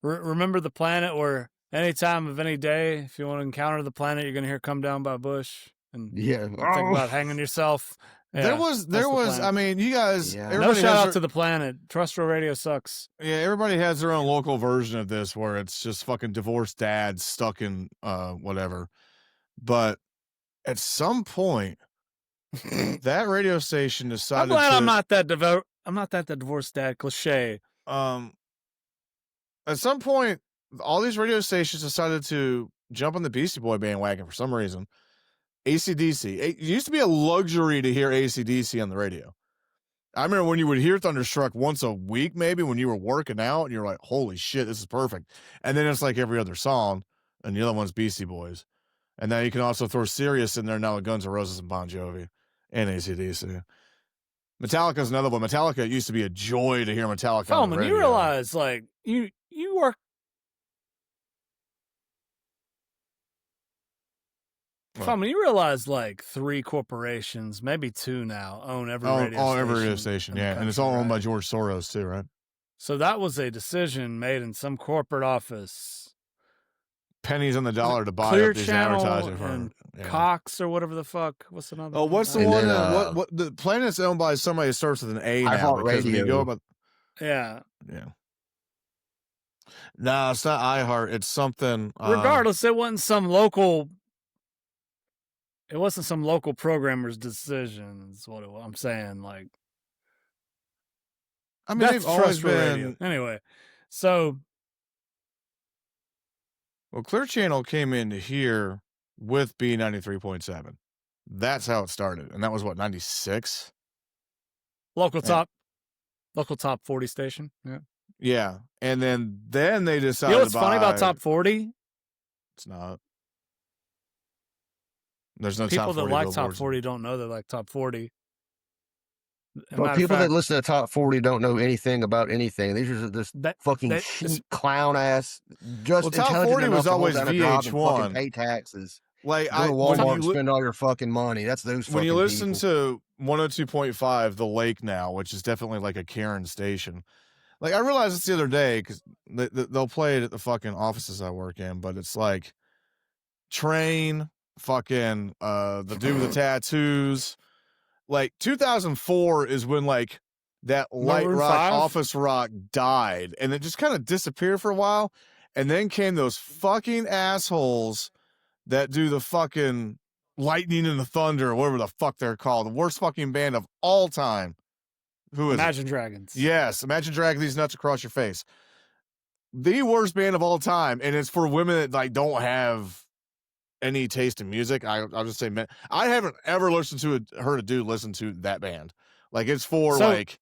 Remember the planet where any time of any day, if you want to encounter the planet, you're going to hear Come Down by Bush. And Yeah. think about hanging yourself. Yeah, there was. that's the planet. I mean, you guys. Yeah. No Everybody shout has out to the planet. Terrestrial radio sucks. Yeah, everybody has their own local version of this where it's just fucking divorced dads stuck in whatever. But at some point, that radio station decided I'm glad to, I'm not that divorced dad cliche. at some point, all these radio stations decided to jump on the Beastie Boy bandwagon for some reason. AC/DC. It used to be a luxury to hear AC/DC on the radio. I remember when you would hear Thunderstruck once a week, maybe when you were working out, and you're like, holy shit, this is perfect. And then it's like every other song, and the other one's Beastie Boys. And now you can also throw Sirius in there now with Guns N' Roses and Bon Jovi and AC/DC. Metallica's another one. Metallica used to be a joy to hear Metallica on the Feldman, radio. you realize, like, you work. What? Feldman, you realize, like, 3 corporations, maybe 2 now, own every radio station. every radio station, in the yeah. And it's country, all owned by right? George Soros, too, right? So that was a decision made in some corporate office. Pennies on the dollar to buy Clear up these Channel advertising firms. and Yeah. Cox or whatever the fuck. What's another? Oh, one? what's the And one? then, What the planet's owned by somebody that starts with an A now because when you iHeartRadio. go about Yeah. No, it's not iHeart. It's something. Regardless, it wasn't some local. It wasn't some local programmer's decision. Is what I'm saying. Like, I mean, that's they've always terrestrial been. radio. Anyway, so Well, Clear Channel came into here with B93.7. That's how it started, and that was what 96. local Yeah. top 40 station. Yeah. Yeah, and then they decided. You know what's to funny about buy- top 40? It's not. There's no People top that 40 like top billboards. 40 don't know they like top 40. Well, people that listen to Top 40 don't know anything about anything. These are just fucking that- cheap clown ass. Just Well, Top intelligent 40 enough was to hold always down a job and VH1. fucking pay taxes. Like Go to when Walmart you and spend all your fucking money. That's those. when you fucking listen people. to 102.5 The Lake now, which is definitely like a Karen station. Like I realized this the other day because they'll play it at the fucking offices I work in, but it's like Train, fucking the dude with the tattoos. Like 2004 is when like that light Maroon rock 5? office rock died, and it just kind of disappeared for a while, and then came those fucking assholes that do the fucking Lightning and the Thunder, or whatever the fuck they're called, the worst fucking band of all time. Who is it? Imagine Dragons. Yes, Imagine dragging these nuts across your face. The worst band of all time, and it's for women that like don't have any taste in music. I'll just say, men. I haven't ever listened to heard a dude listen to that band. Like it's for So- like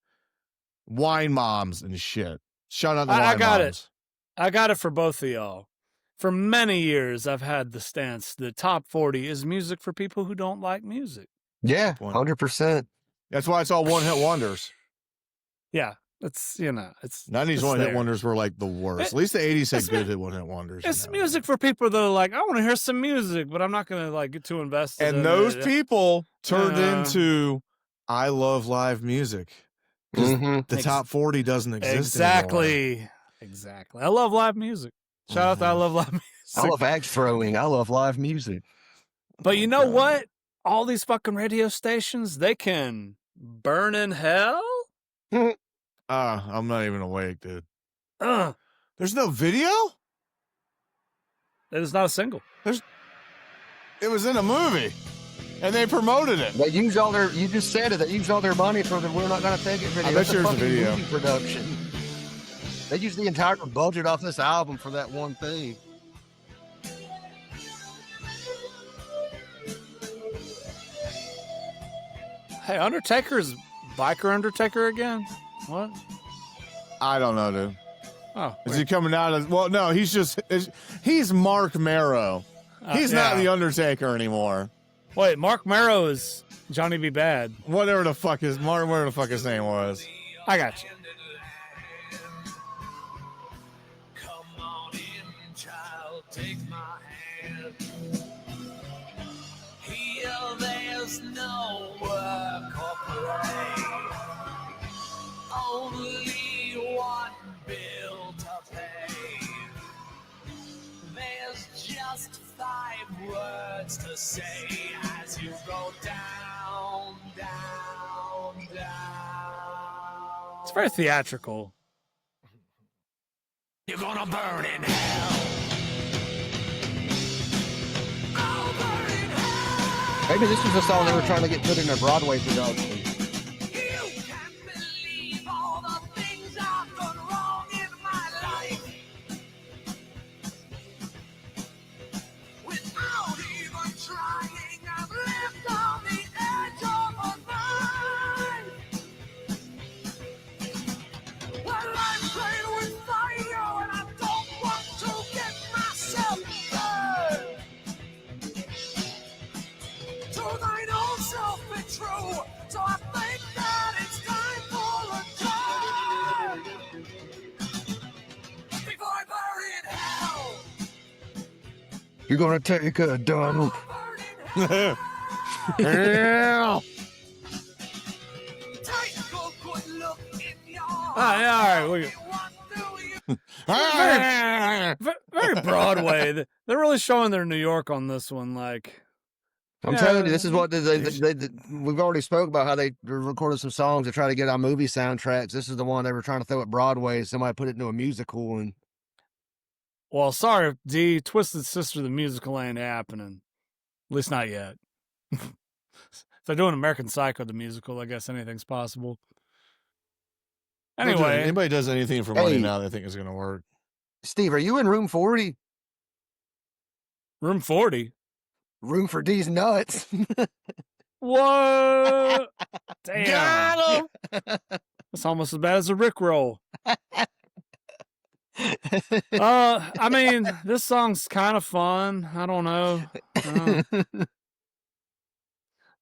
wine moms and shit. Shout out to I wine got moms. I got it for both of y'all. For many years, I've had the stance that top 40 is music for people who don't like music. Yeah, Point. 100%. That's why it's all one hit wonders. Yeah, it's, it's 90s it's one hit there. wonders were like the worst. It- At least the 80s had it's good mu- hit one hit wonders. It's you know. music for people that are like, I want to hear some music, but I'm not going to like get too invested. And in those it. people turned Yeah. into I love live music. Because Mhm. the top 40 doesn't exist anymore. Exactly. I love live music. Shout out to I love live music. I love axe throwing. I love live music. But you know God. what? All these fucking radio stations, they can burn in hell. I'm not even awake, dude. Ugh. There's no video? It is not a single. It was in a movie. And they promoted it. They use all their, you just said it, they use all their money for the We're Not Gonna Take It video. I bet That's there's a fucking video. movie production. They use the entire budget off this album for that one thing. Hey, Undertaker's biker Undertaker again? What? I don't know, dude. Oh, is he coming out as? Well, no, he's Mark Marrow. He's not the Undertaker anymore. Wait, Mark Marrow is Johnny B. Bad. Whatever the fuck his name was. I got you. Come on in, child, take my hand. Here there's no work or play. Only one bill to pay. There's just 5 words to say as you go down, down, down. It's very theatrical. You're gonna burn in hell. I'll burn in hell. Maybe this was a song they were trying to get put in a Broadway production. You can't believe all the things I've done wrong in my life. Without even trying, I've lived on the edge of a knife. Well, I'm playing with fire and I don't want to get myself burned. To thine own self be true. So I think that it's time for a turn. Before I burn in hell. You're gonna take a dump. Yeah. Take a good look in your All right. Very Broadway. They're really showing their New York on this one. Like, I'm telling you, this is what we've already spoke about how they recorded some songs to try to get on movie soundtracks. This is the one they were trying to throw at Broadway. Somebody put it into a musical, and well, sorry, D. Twisted Sister the musical ain't happening. At least not yet. If they're doing American Psycho the musical, I guess anything's possible. Anyway, anybody does anything for money now, they think it's gonna work. Steve, are you in room 40? Room 40. Room for D's nuts. What? Damn. Got him. That's almost as bad as a Rickroll. I mean, this song's kind of fun. I don't know.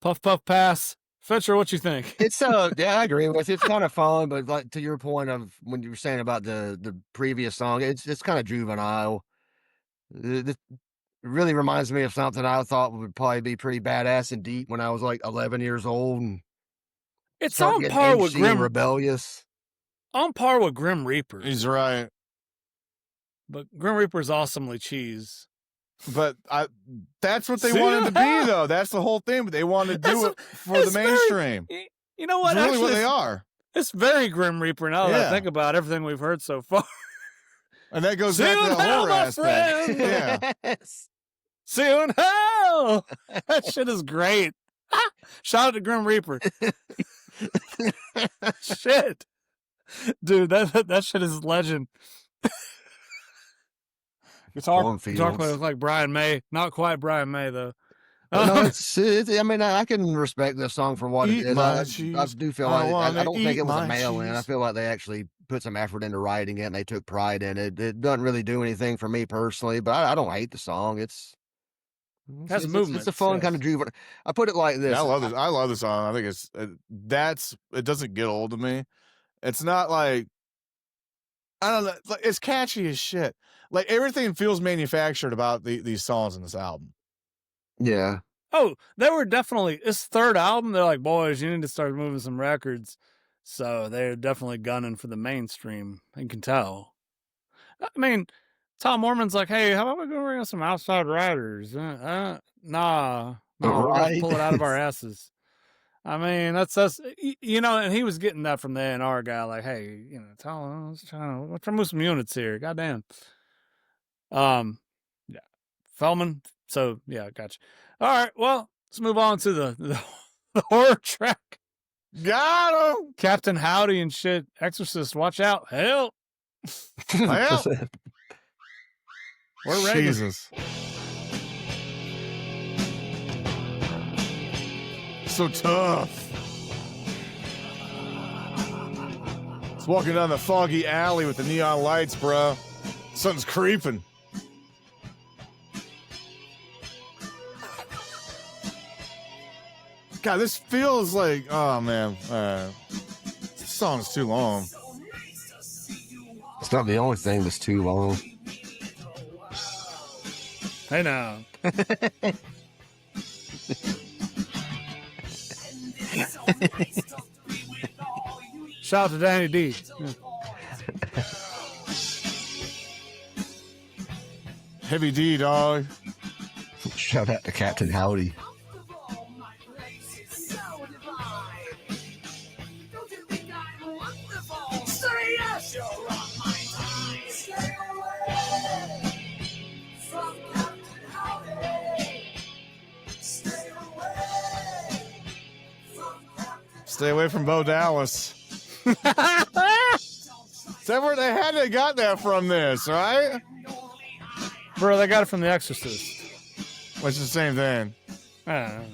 Puff Puff Pass. Fetcher, what you think? It's yeah, I agree with you. It's kind of fun, but like to your point of when you were saying about the previous song, it's kind of juvenile. It really reminds me of something I thought would probably be pretty badass and deep when I was like 11 years old. And it's on par with Grim Rebellious. On par with Grim Reaper. He's right. But Grim Reaper's awesomely cheese. But that's what they wanted to be, though. That's the whole thing. But they wanted to do it for the mainstream. You know what? It's really actually, what they are. It's very Grim Reaper now that I think about everything we've heard so far. And that goes back to the horror aspect. Yeah. See you in hell. That shit is great. Shout out to Grim Reaper. Shit. Dude, that shit is legend. Guitar player like Brian May. Not quite Brian May, though. No, it's I mean, I can respect this song for what it is. I do feel like I don't think it was a mail-in. I feel like they actually put some effort into writing it and they took pride in it. It doesn't really do anything for me personally, but I don't hate the song. It's a fun kind of juvenile. I put it like this. Yeah, I love this song. I think it doesn't get old to me. It's not like, I don't know. It's catchy as shit. Like everything feels manufactured about these songs in this album. Yeah. Oh, they were definitely, it's third album. They're like, boys, you need to start moving some records. So they're definitely gunning for the mainstream. You can tell. I mean, Tom Mormon's like, hey, how about we go bring some outside writers? Nah, right. Pull it out of our asses. I mean, that's you know, and he was getting that from the A&R guy, like, hey, you know, tell him, let's try to move some units here. Goddamn. Yeah, Feldman. So yeah, gotcha. All right, well, let's move on to the horror track. Got him, Captain Howdy and shit. Exorcist, watch out! Help! Help! We're ready. Jesus. So tough. It's walking down the foggy alley with the neon lights, bro. Something's creeping. God, this feels like, oh man, this song's too long. It's not the only thing that's too long. Hey now. Shout out to Danny D. Heavy D, dog. Shout out to Captain Howdy. Stay away from Bo Dallas. Is that where they had to got that from this, right? Bro, they got it from The Exorcist. Which is the same thing. I don't know.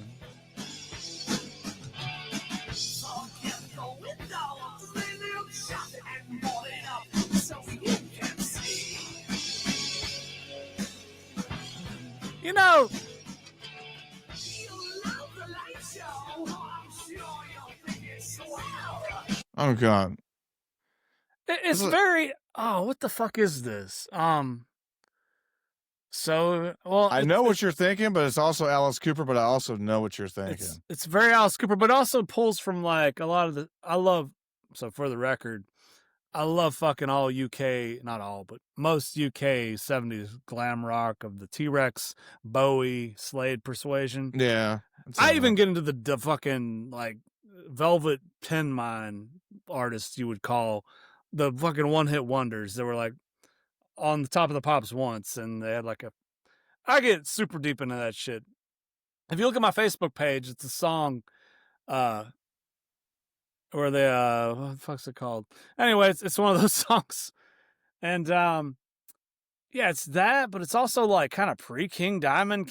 You know, Oh God. it's very. Oh, what the fuck is this? So, well, I know what you're thinking, but it's also Alice Cooper, but I also know what you're thinking. It's very Alice Cooper, but also pulls from like a lot of the. I love. So for the record, I love fucking all UK, not all, but most UK 70s glam rock of the T-Rex, Bowie, Slade, Persuasion. Yeah. I even get into the fucking like Velvet Tin Mine artists you would call the fucking one-hit wonders. They were like on the top of the pops once, and they had like a. I get super deep into that shit. If you look at my Facebook page, it's a song, where they what the fuck's it called? Anyway, it's one of those songs, and yeah, it's that, but it's also like kind of pre-King Diamond,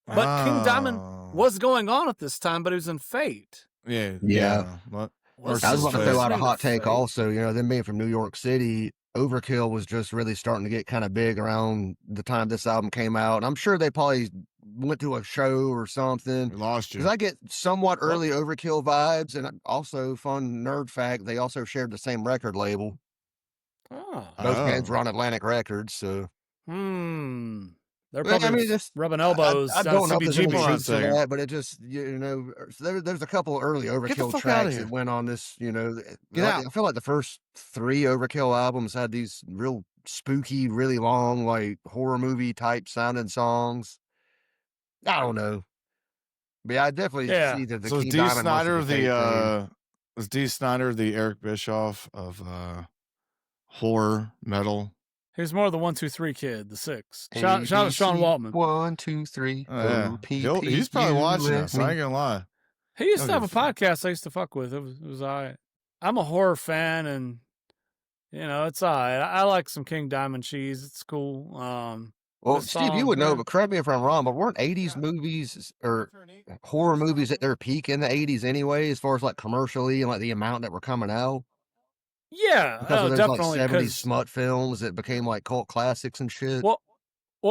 but King Diamond was going on at this time, but he was in Fate. Yeah. What? I was about to throw out a hot take Fate. also. You know, them being from New York City, Overkill was just really starting to get kind of big around the time this album came out. And I'm sure they probably went to a show or something. We lost you. Because I get somewhat early Overkill vibes. And also, fun nerd fact, they also shared the same record label. Oh. Both bands were on Atlantic Records. So, They're Well, probably just- rubbing elbows. I don't know if there's any CBGB. truth to that, but it just, you know, so there's a couple early Overkill fuck outta tracks here. that went on this, you know. Get out. I feel like the first 3 Overkill albums had these real spooky, really long, like horror movie type sounding songs. I don't know. But yeah, I definitely Yeah. see that the So is King D. Diamond must Snyder have been fake thing. was D. Snyder the Eric Bischoff of horror metal? Here's more of the 1, 2, 3 kid, the 6. Shout out to Sean Waltman. 1, 2, 3. Oh, yeah. He's probably watching us. I ain't gonna lie. He used to He'll have a give a fuck. podcast I used to fuck with. It was all right. I'm a horror fan, and you know it's all right. I like some King Diamond cheese. It's cool. Well, the Steve, you song, would know, yeah. but correct me if I'm wrong, but weren't 80s movies or horror movies at their peak in the 80s anyway, as far as like commercially and like the amount that were coming out? Yeah, Because of those definitely. like 70s 'cause- smut films that became like cult classics and shit. well,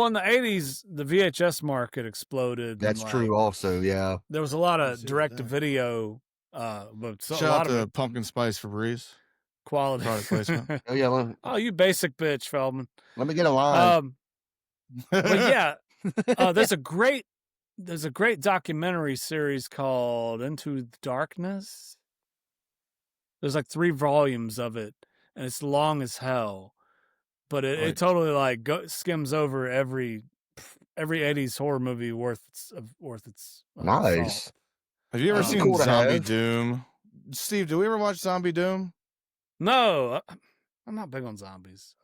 in the 80s, the VHS market exploded. and, That's like, true also, yeah. There was a lot Let's of see what direct to that- video, but a Shout lot out of to it Pumpkin Spice Febreze. quality. product placement. Oh yeah, Oh, you basic bitch, Feldman. let me get a line. But yeah, there's a great documentary series called Into the Darkness. There's like 3 volumes of it, and it's long as hell. But it Like- totally like skims over every 80s horror movie worth its Nice. salt. Have you ever Oh, seen cool to Zombie have. Doom? Steve, do we ever watch Zombie Doom? No, I'm not big on zombies.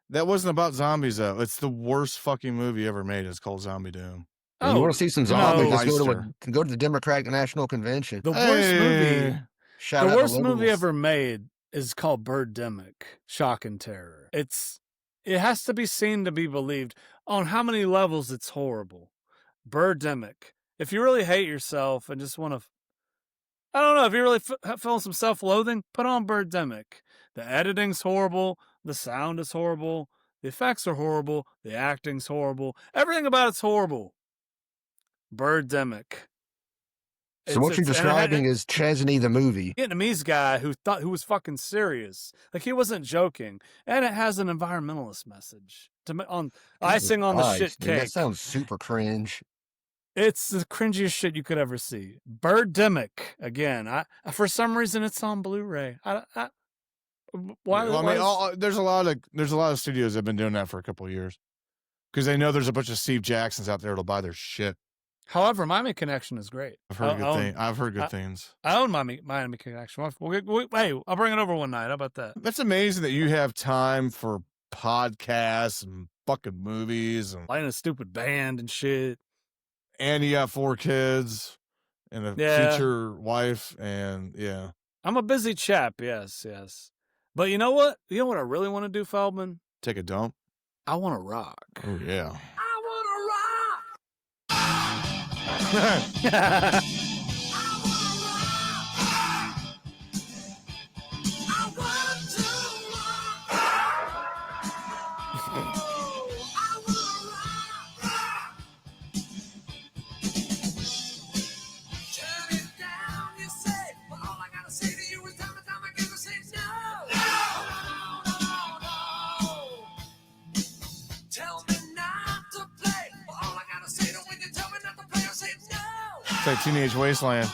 That wasn't about zombies though. It's the worst fucking movie ever made. It's called Zombie Doom. You want to see some no. zombies? Let's Meister. go to the Democratic National Convention. The worst movie. Hey. Shout out The to worst movie liberals. ever made is called Birdemic, Shock and Terror. It has to be seen to be believed. On how many levels it's horrible. Birdemic. If you really hate yourself and just want to, I don't know if you're really feeling some self-loathing. Put on Birdemic. The editing's horrible. The sound is horrible. The effects are horrible. The acting's horrible. Everything about it's horrible. Birdemic. So what you're describing is Chesney the movie. Vietnamese guy who was fucking serious. Like, he wasn't joking. And it has an environmentalist message. Icing on the shit cake. That sounds super cringe. It's the cringiest shit you could ever see. Birdemic. Again, for some reason it's on Blu-ray. Why? There's a lot of studios that have been doing that for a couple of years because they know there's a bunch of Steve Jacksons out there that'll buy their shit. However, Miami Connection is great. I've heard good things. I own Miami Connection. Hey, I'll bring it over one night. How about that? That's amazing that you have time for podcasts and fucking movies and playing a stupid band and shit. And you got 4 kids and a future wife, and yeah. I'm a busy chap, yes. But you know what? You know what I really want to do, Feldman? Take a dump. I want to rock. Oh yeah. I want to rock. It's like Teenage Wasteland.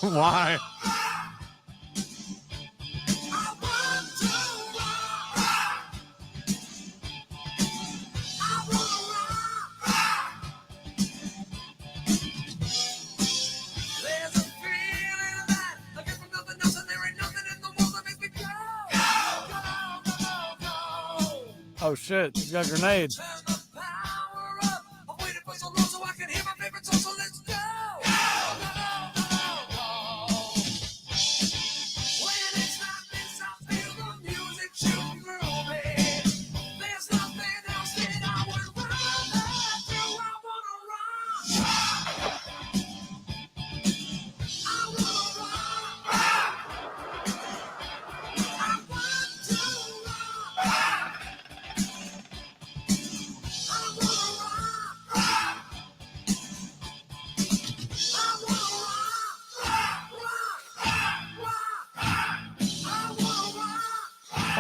Why? Oh shit, he's got grenades.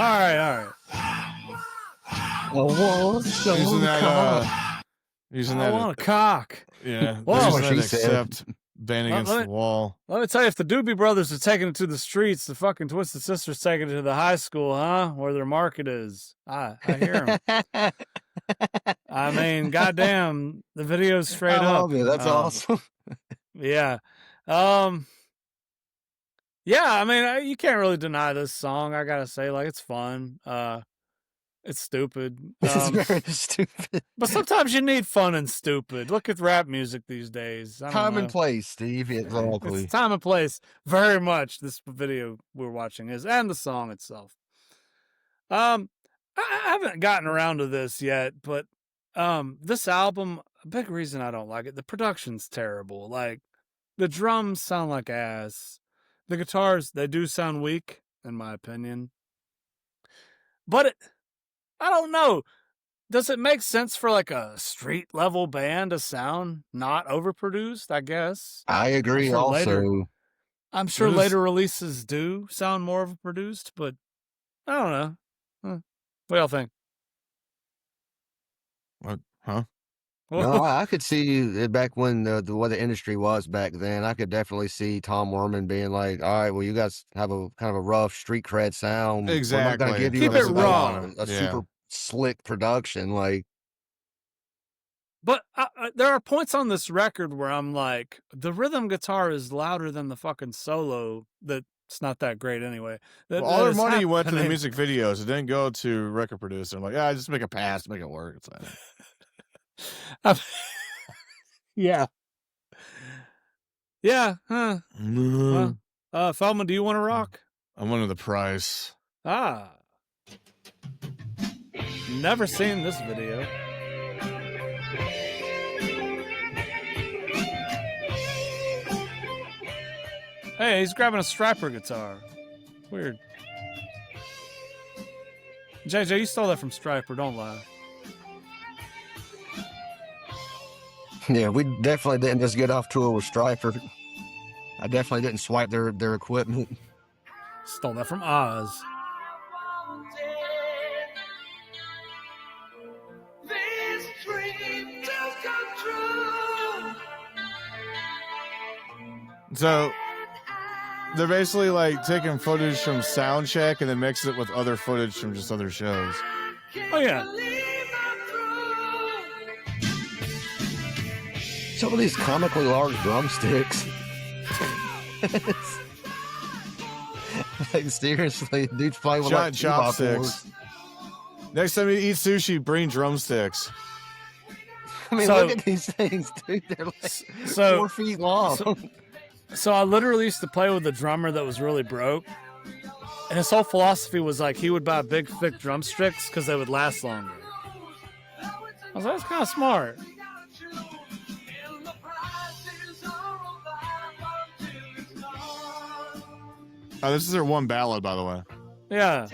All right. Using that. I want a cock. Yeah. Whoa, she except banging against the wall. Let me tell you, if the Doobie Brothers are taking it to the streets, the fucking Twisted Sisters taking it to the high school, huh? Where their market is. I hear them. I mean, goddamn, the video's straight up. That's awesome. Yeah. Yeah, I mean, you can't really deny this song. I gotta say, like, it's fun. It's stupid. It's very stupid. But sometimes you need fun and stupid. Look at rap music these days. Time and place, Steve. Exactly. It's time and place. Very much. This video we're watching is, and the song itself. I haven't gotten around to this yet, but this album, a big reason I don't like it, the production's terrible. Like, the drums sound like ass. The guitars, they do sound weak, in my opinion. But I don't know. Does it make sense for like a street level band to sound not overproduced? I guess. I agree. I'm sure later releases do sound more overproduced, but I don't know. What do y'all think? What? Huh? No, I could see back when the way the industry was back then. I could definitely see Tom Werman being like, "All right, well, you guys have a kind of a rough street cred sound. Exactly. We're not going to give you Keep it raw. a super slick production." Like, but there are points on this record where I'm like, the rhythm guitar is louder than the fucking solo. That's not that great anyway. All their money went to the music videos. It didn't go to record producer. I'm like, just make a pass, make it work. It's like, yeah. Yeah, huh. No. Feldman, do you want to rock? I'm under the price. Ah. Never seen this video. Hey, he's grabbing a Striper guitar. Weird. JJ, you stole that from Striper, don't lie. Yeah, we definitely didn't just get off tour with Striper. I definitely didn't swipe their equipment. Stole that from Oz. This dream just come true. So they're basically like taking footage from Soundcheck and then mixing it with other footage from just other shows. Oh, yeah. Some of these comically large drumsticks. Like, seriously, dude's playing with like Giant two by chopsticks. Next time you eat sushi, bring drumsticks. I mean, So- look at these things, dude. They're like So- 4 feet long. So I literally used to play with a drummer that was really broke. And his whole philosophy was like he would buy big, thick drumsticks because they would last longer. I was like, that's kind of smart. Oh, this is their one ballad, by the way. Yeah.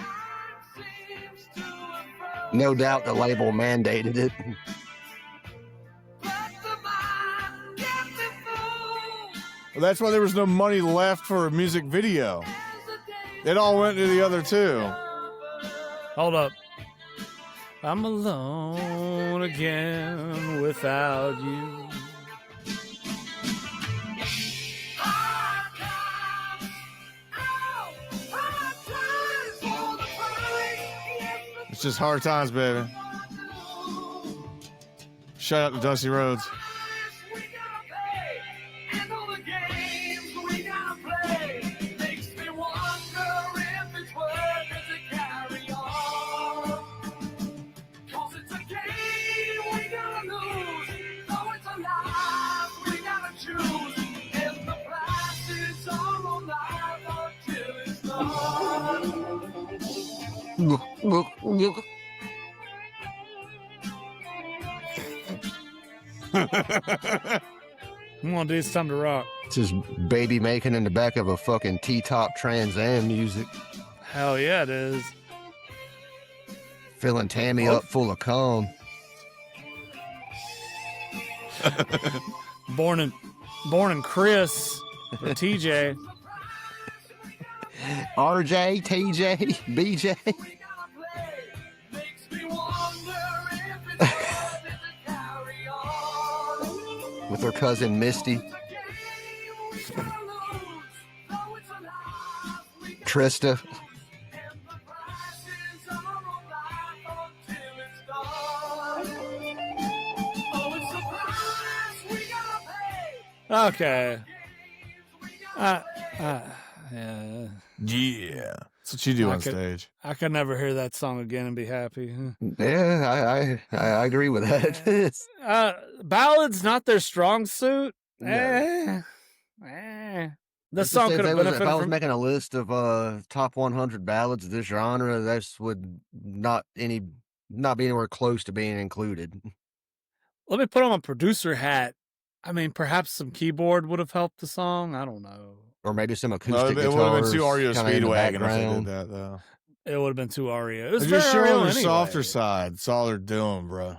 No doubt the label mandated it. Well, that's why there was no money left for a music video. It all went to the other two. Hold up. I'm alone again without you. It's just hard times, baby. Shout out to Dusty Rhodes. Come on, dude, it's time to rock. It's just baby making in the back of a fucking T-top Trans Am music. Hell yeah, it is. Filling Tammy up full of cum. Born in Chris or TJ. RJ, TJ, BJ. With her cousin Misty. Trista. Okay. Yeah. Yeah. That's what you do on stage. I could never hear that song again and be happy. Yeah, I agree with that. Ballads not their strong suit. No. This song could have benefited If I was from. making a list of top 100 ballads of this genre, this would not be anywhere close to being included. Let me put on my producer hat. I mean, perhaps some keyboard would have helped the song. I don't know. Or maybe some No, acoustic it guitars. would have been too REO kinda in the Speedwagon if they background. did that, though. It would have been too REO. It was They're just very showing REO their anyway. softer side. That's all they're doing, bro.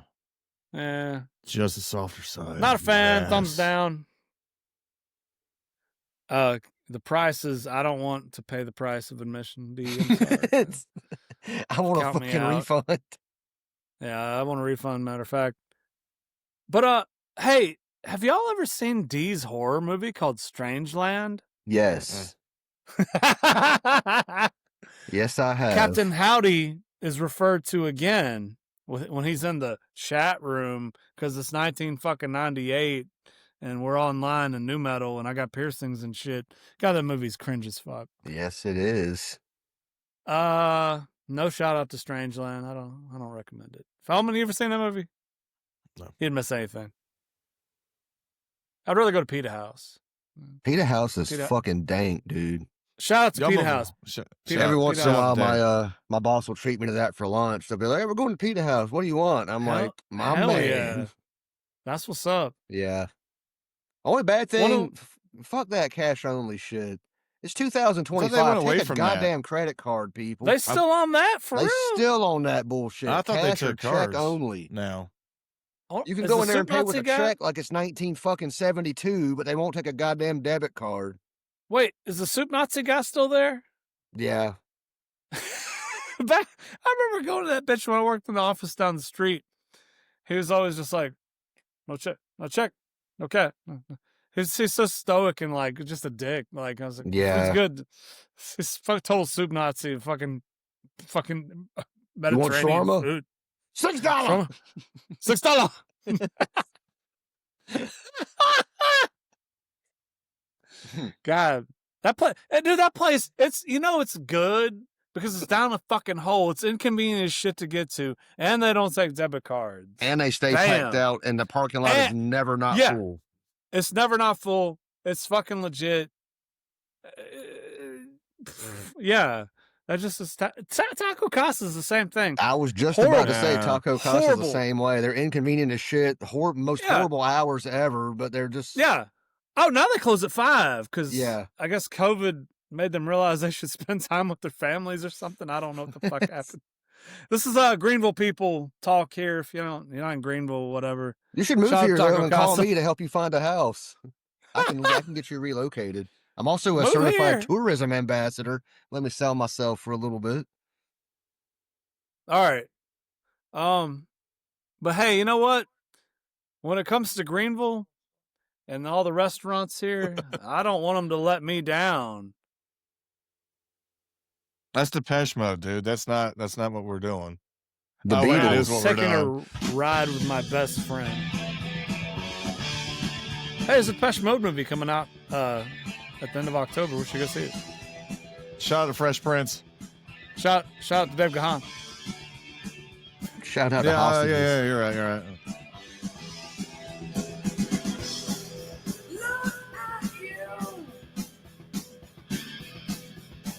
Yeah. Just a softer side. Not a fan. Yes. Thumbs down. The price is. I don't want to pay the price of admission. D. I'm sorry. I want a Count me fucking out. refund. Yeah, I want a refund. Matter of fact. But hey, have y'all ever seen Dee's horror movie called Strangeland? Yes. Yes, I have. Captain Howdy is referred to again when he's in the chat room because it's 1998 and we're online in new metal and I got piercings and shit. God, that movie's cringe as fuck. Yes, it is. No shout out to Strangeland. I don't recommend it. Feldman, you ever seen that movie? No. He didn't miss anything. I'd rather go to Peterhouse. Pita House is Pita- fucking dank, dude. Shout out to Pita Yummable. House. Every once in a while, Shout my boss will treat me to that for lunch. They'll be like, "Hey, we're going to Pita House. What do you want?" I'm like, "My hell man." yeah. That's what's up. Yeah. Only bad thing, fuck that cash only shit. It's 2025. away Take a from that. goddamn credit card, people. They still on that for They real? still on that bullshit. I thought Cash they or took check cards only. now. Oh, You can is go the in there and Soup pay with Nazi a guy- check like it's 1972, but they won't take a goddamn debit card. Wait, is the Soup Nazi guy still there? Yeah. I remember going to that bitch when I worked in the office down the street. He was always just like, no check, no cash. He's so stoic and like just a dick. Like I was like, Yeah. it's good. He's total Soup Nazi, fucking Mediterranean shawarma? food. $6. $6. God, that place, it's good because it's down a fucking hole. It's inconvenient as shit to get to, and they don't take debit cards. And they stay Damn. packed out, and the parking lot is never not yeah. full. It's never not full. It's fucking legit. Yeah. That just is Taco Casa is the same thing. I was just about to say Horrible. Taco Casa is Horrible. the same way. They're inconvenient as shit. Most Yeah. horrible hours ever, but they're just Yeah. Oh, now they close at 5 because Yeah. I guess COVID made them realize they should spend time with their families or something. I don't know what the fuck happened. This is Greenville people talk here. If you're not in Greenville, whatever. You should move Shout out here Taco though and call Casa. me to help you find a house. I can get you relocated. I'm also a Move certified here. tourism ambassador. Let me sell myself for a little bit. All right. But hey, you know what? When it comes to Greenville and all the restaurants here, I don't want them to let me down. That's Depeche Mode, dude. That's not what we're doing. The Oh, wait, Beatles. it is what we're Taking a doing. ride with my best friend. Hey, there's a Depeche Mode movie coming out at the end of October. We should go see it. Shout out to Fresh Prince. Shout out to Dave Gahan. Shout out to Yeah, hostages. yeah, you're right. Look at you.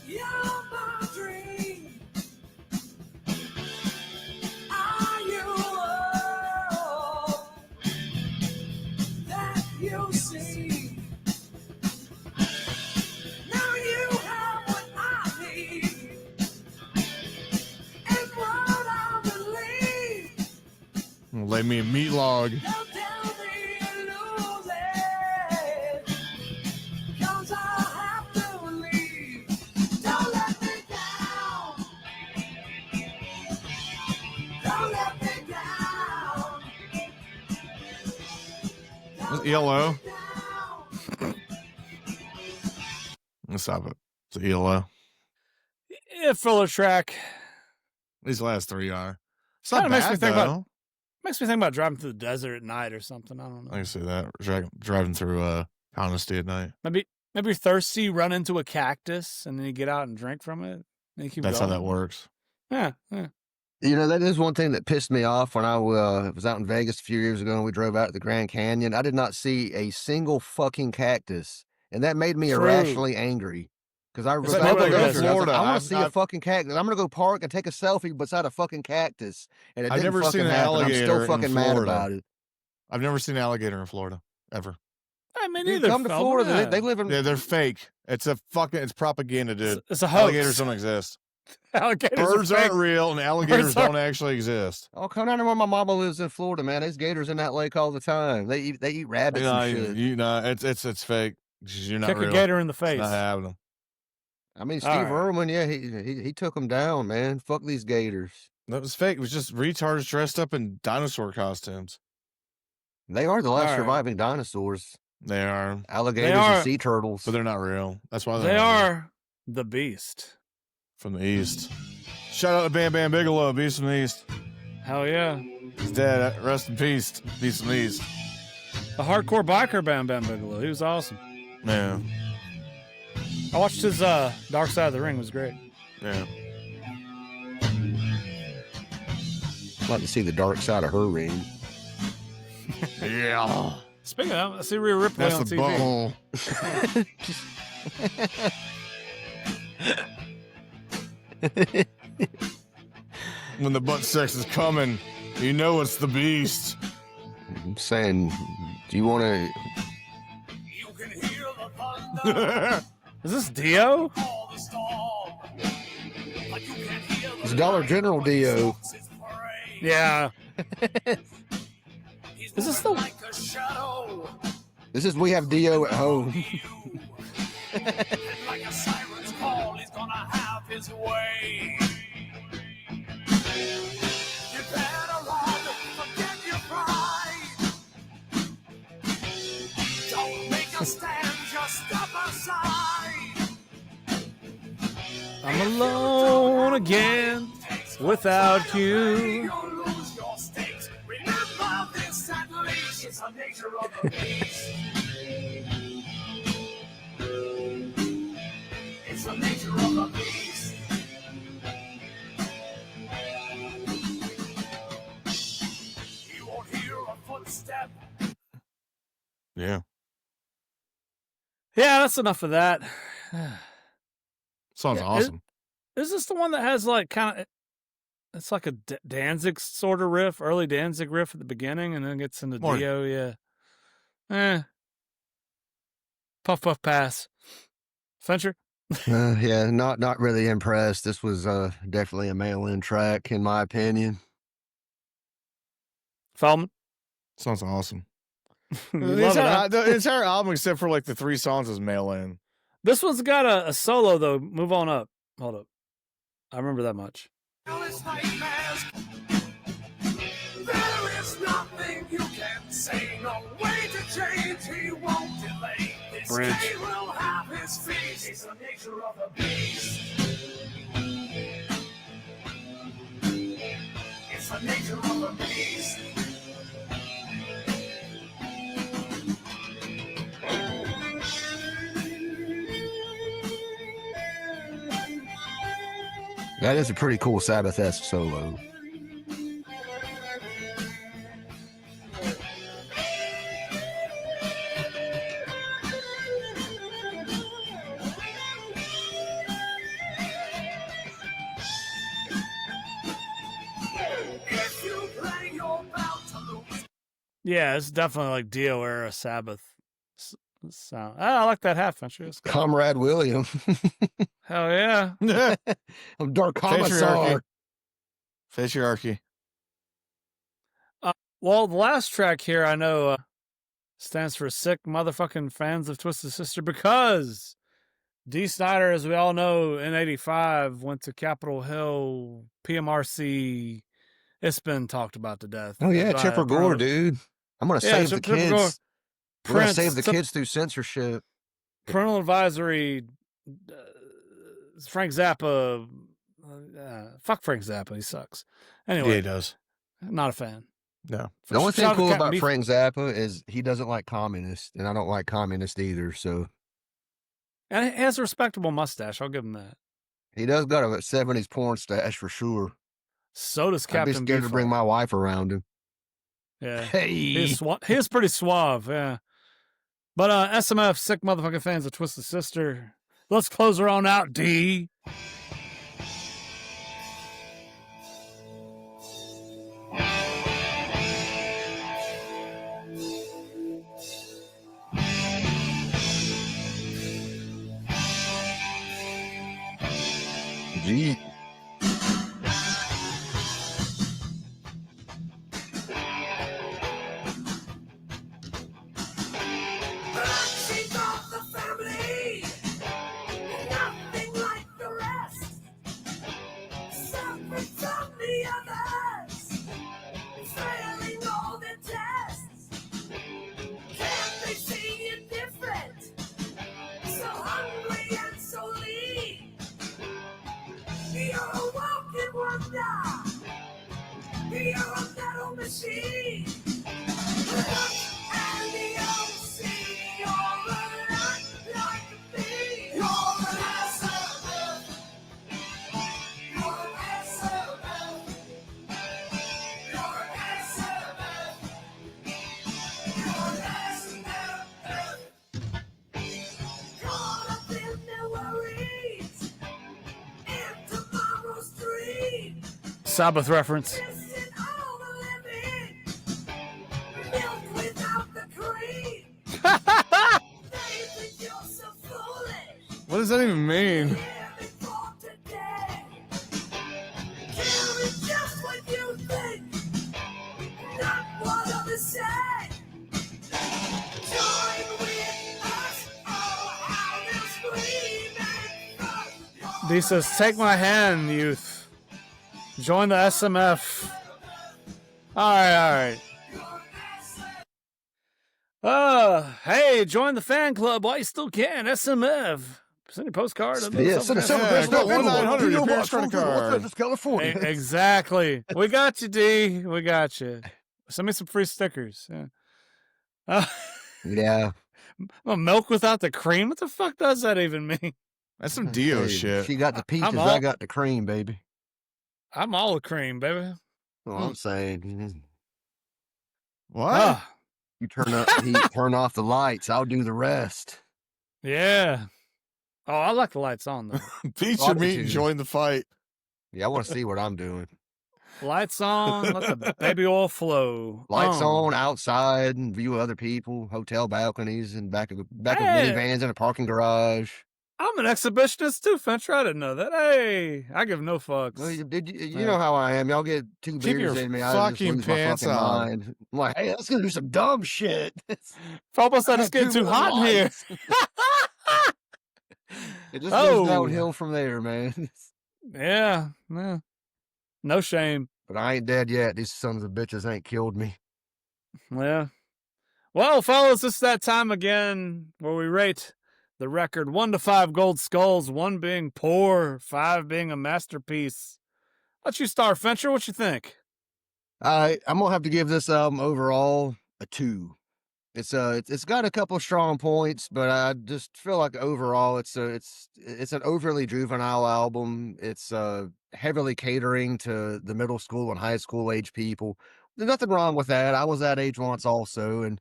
You're my dream. Are you all that you see? Now you have what I need and what I believe. Lay me a meat log. Don't tell me you lose it, 'cause I have to leave. Don't let me down. Don't let me down. Is it ELO? Down. Let's stop it. It's ELO. Yeah, filler track. These last three are. It's not Kinda makes me bad, think though. about- Makes me think about driving through the desert at night or something. I don't know. I can see that. Driving through Honesty at night. Maybe you're thirsty, you run into a cactus, and then you get out and drink from it. And you keep That's going. how that works. Yeah. You know, that is one thing that pissed me off when I was out in Vegas a few years ago and we drove out to the Grand Canyon. I did not see a single fucking cactus, and that made me True. irrationally angry. Because I was like out nobody there does. yesterday, I was like, Florida, I want I've- to see a fucking cactus. I'm going to go park and take a selfie beside a fucking cactus. And it I've didn't never fucking seen an happen. I'm alligator still in fucking mad Florida. about it. I've never seen an alligator in Florida ever. I mean, Dude, neither. come to Florida. They live in. Yeah, they're fake. It's propaganda, dude. It's a hoax. Alligators don't exist. Alligators Birds are fake. aren't real, and alligators Birds are- don't actually exist. Oh, come down to where my mama lives in Florida, man. There's gators in that lake all the time. They eat rabbits and shit. It's fake. You're not Kick real. a gator in the It's face. not happening. I mean, Steve All right. Irwin, yeah, he took them down, man. Fuck these gators. That was fake. It was just retards dressed up in dinosaur costumes. They are the last All right. surviving dinosaurs. They are, Alligators are- and sea turtles. but they're not real. That's why They they're not real. are the beast. From the east. Shout out to Bam Bam Bigelow, Beast from the East. Hell yeah. He's dead. Rest in peace, Beast from the East. The hardcore biker Bam Bam Bigelow. He was awesome. Yeah, I watched his Dark Side of the Ring. It was great. yeah. I'd like to see the dark side of her ring. Yeah. Speaking of that, I see Rhea Ripley That's on the TV. When the butt sex is coming, you know it's the beast. I'm saying, do you want to? You can hear the thunder, Is this Dio? all the storm. But you can hear the It's Dollar General Dio. his parade. Yeah. He's Is this moving the- like a shadow. This is we have Dio at home. And like a siren's call, he's gonna have his way. You better run, forget your pride. Don't make a stand, just step aside. I'm alone again without you. You'll lose your stakes. Remember this at least, it's the nature of the beast. It's the nature of the beast. You won't hear a footstep. Yeah. Yeah, that's enough of that. Sounds Yeah, awesome. Is this the one that has like kind of? It's like a Danzig sort of riff, early Danzig riff at the beginning, and then gets into More- Dio. Yeah. Puff puff pass. Fincher. Yeah, not really impressed. This was definitely a mail-in track, in my opinion. Feldman. Sounds awesome. You The love it, entire, huh? the entire album, except for like the 3 songs, is mail in. This one's got a solo though. Move on up. Hold up. I remember that much. Alice nightmares. There is nothing you can say, no way to change. He won't delay. This Bridge. day will have his feast. It's the nature of the beast. It's the nature of the beast. That is a pretty cool Sabbath-esque solo. If you play, you're bound to lose. Yeah, it's definitely like Dio era Sabbath sound. I like that half Fincher. It's good. Comrade William. Hell yeah. I'm Dark Commissar. Patriarchy. Well, the last track here I know stands for Sick Motherfucking Fans of Twisted Sister because Dee Snider, as we all know, in 85 went to Capitol Hill, PMRC. It's been talked about to death. Oh yeah, by Chipper Gore, Proud- dude. I'm gonna Yeah, save the Chipper Gore. kids. We're gonna Prince, save the took kids through censorship. Parental advisory. Frank Zappa. Fuck Frank Zappa. He sucks. Anyway, Yeah, he does. not a fan. No. The only Shout thing out to cool Captain about Beef- Frank Zappa is he doesn't like communists, and I don't like communists either. So And he has a respectable mustache. I'll give him that. he does got a 70s porn stash for sure. So does I'd be Captain scared to bring Beefheart. my wife around him. Yeah. Hey, He is pretty suave, yeah. But SMF, Sick Motherfucking Fans of Twisted Sister. Let's close her on out, D. gee. She's of the family, nothing like the rest. Separate from the others, failing all the tests. Can't they see it different? So hungry and so lean. The Sabbath reference. What does that even mean? D says, take my hand, youth. Join the SMF. All right. Hey, join the fan club while you still can. SMF. Send a postcard. Yeah, send a celebration. Go 1-900 your parents' credit card. California. Exactly. We got you, D. We got you. Send me some free stickers. Yeah. Yeah. Well, milk without the cream? What the fuck does that even mean? That's some Dio Hey, shit. She got the peaches, all- I got the cream, baby. I'm all the cream, baby. Well, I'm saying, What? Ah, you turn up the heat, turn off the lights. I'll do the rest. yeah. Oh, I like the lights on, though. Beat your meat and Gratitude. join the fight. Yeah, I want to see what I'm doing. Lights on, let the baby oil flow. Lights on, outside, and view other people, hotel balconies, and back of Hey. minivans in a parking garage. I'm an exhibitionist too, Fincher. I didn't know that. Hey, I give no fucks. Well, you know how I am. Y'all get two Keep beers your in me, I just fucking lose my pants fucking on. mind. I'm like, hey, let's go do some dumb shit. Probably said it's I getting have two too hot in here. lights. It just Oh. goes downhill from there, man. Yeah. No shame. But I ain't dead yet. These sons of bitches ain't killed me. Yeah. Well, fellas, it's that time again where we rate the record 1 to 5 gold skulls, 1 being poor, 5 being a masterpiece. Let you start, Fincher. What you think? I'm gonna have to give this album overall a 2. It's got a couple strong points, but I just feel like overall it's an overly juvenile album. It's heavily catering to the middle school and high school age people. There's nothing wrong with that. I was that age once also, and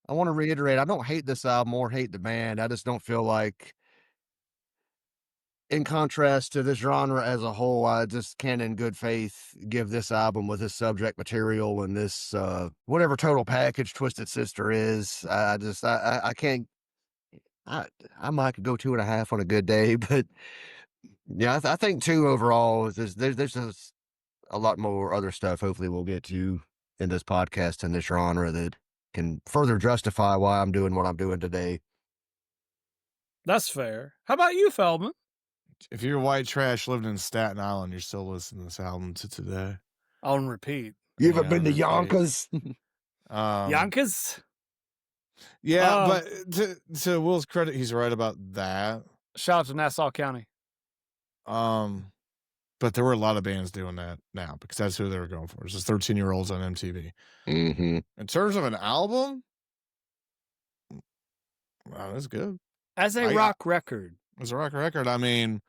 I want to reiterate, I don't hate this album or hate the band. I just don't feel like, in contrast to this genre as a whole, I just can't in good faith give this album with this subject material and this whatever total package Twisted Sister is. I can't. I might go 2.5 on a good day, but yeah, I think 2 overall. There's just a lot more other stuff. Hopefully, we'll get to in this podcast in this genre that can further justify why I'm doing what I'm doing today. That's fair. How about you, Feldman? If you're white trash living in Staten Island, you're still listening to this album to today. On repeat. You ever Yeah, been to okay. Yonkers? Yonkers? Yeah, but to Will's credit, he's right about that. Shout out to Nassau County. But there were a lot of bands doing that now because that's who they were going for. It's just 13-year-olds on MTV. Mm-hmm. In terms of an album, wow, that's good. As a rock record. As a rock record, I mean,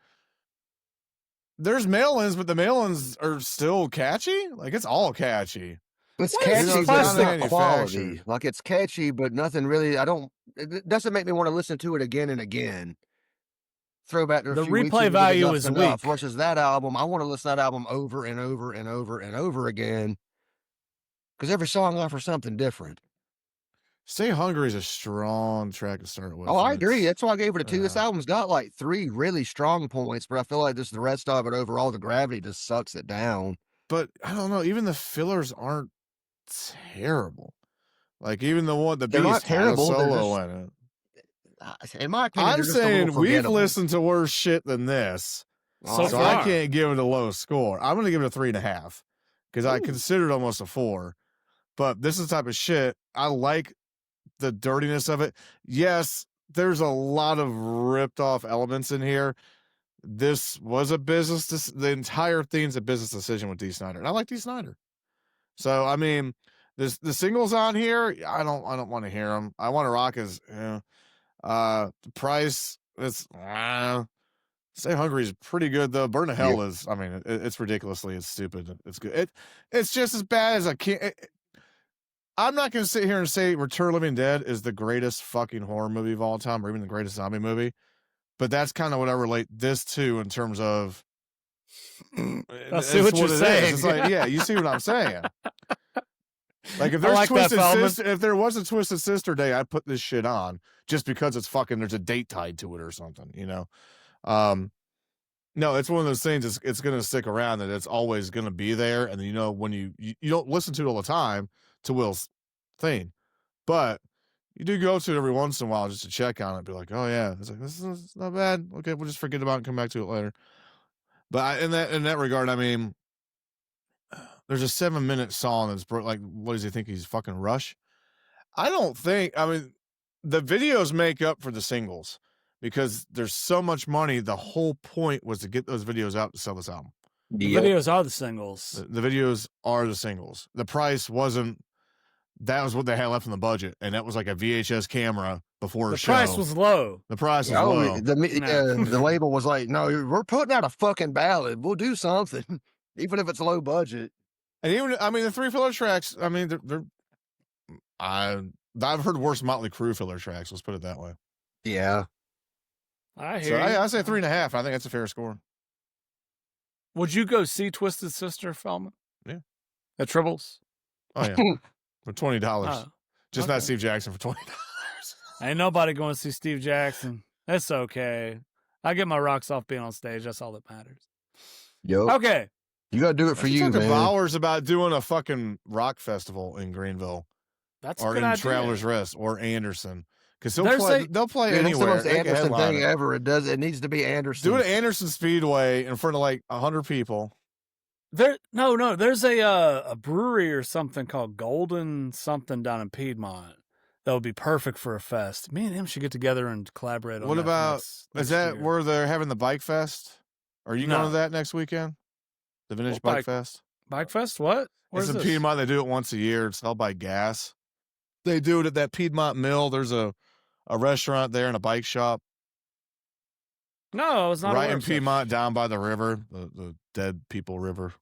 there's mail-ins, but the mail-ins are still catchy. Like, it's all catchy. It's What is catchy, this but it's plastic not quality. manufactured? Like, it's catchy, but nothing really. It doesn't make me want to listen to it again and again. Throwback to a The few weeks replay ago, value Enough's is Enough, weak. versus that album. I want to listen to that album over and over and over and over again because every song offers something different. Stay Hungry is a strong track to start with. Oh, I and agree. it's- That's why I gave it a 2. This yeah. album's got like 3 really strong points, but I feel like the rest of it overall, the gravity just sucks it down. But I don't know. Even the fillers aren't terrible. Like even the They're not Beast had a terrible, they're solo just- in it. In my opinion, I'm they're just a little saying we've forgettable. listened to worse shit than this, So so far. I can't give it a low score. I'm going to give it a 3.5 because I Ooh. considered almost a 4. But this is the type of shit I like. The dirtiness of it. Yes, there's a lot of ripped off elements in here. This was a business. The entire thing's a business decision with D. Snyder, and I like D. Snyder. So I mean, the singles on here, I don't want to hear them. I Want to Rock is, the price. It's Stay Hungry is pretty good though. Burn to Hell is. I mean, it's ridiculously. It's stupid. It's good. It's just as bad as I can't. I'm not going to sit here and say Return of the Living Dead is the greatest fucking horror movie of all time, or even the greatest zombie movie. But that's kind of what I relate this to in terms of I see what you're it is. saying. It's like, yeah, you see what I'm saying. Like if I there's like that, Twisted Feldman. Sister, if there was a Twisted Sister Day, I'd put this shit on just because it's fucking. There's a date tied to it or something, you know. No, it's one of those things. It's gonna stick around. That it's always gonna be there, and you know when you don't listen to it all the time, to Will's thing, but you do go to it every once in a while just to check on it. Be like, oh yeah, it's like this is not bad. Okay, we'll just forget about it and come back to it later. But in that regard, I mean, there's a 7-minute song that's like, what does he think he's fucking Rush? I don't think. I mean, the videos make up for the singles because there's so much money. The whole point was to get those videos out to sell this album. The videos are the singles. The videos are the singles. The price wasn't. That was what they had left in the budget, and that was like a VHS camera before The a show. price was low. The price was low. The label was like, no, we're putting out a fucking ballad. We'll do something, even if it's low budget. And even, I mean, the 3 filler tracks, I mean, I've heard worse Motley Crue filler tracks. Let's put it that way. Yeah. I So hear you. I say 3.5. I think that's a fair score. Would you go see Twisted Sister, Feldman? Yeah. At Tribbles? Oh yeah, for $20. Oh, Just okay. not Steve Jackson for $20. Ain't nobody going to see Steve Jackson. It's okay. I get my rocks off being on stage. That's all that matters. Yo. Okay. You got to do it for you, Talk to man. Bowers about doing a fucking rock festival in Greenville That's a or good in idea. Travelers Rest or Anderson. Because There's they'll play Dude, anywhere. that's the most They can Anderson headline thing it. ever. It needs to be Anderson. Do it at Anderson Speedway in front of like 100 people. No. There's a brewery or something called Golden something down in Piedmont that would be perfect for a fest. Me and him should get together and collaborate on What that about, next is that year. where they're having the bike fest? Are you No. going to that next weekend? The Vintage What Bike bike- Fest? Bike Fest? What? Where's It's in this? Piedmont. They do it once a year. It's held by Gas. They do it at that Piedmont Mill. There's a restaurant there and a bike shop No, I was not right aware in of such. Piedmont, down by the river, the Dead People River.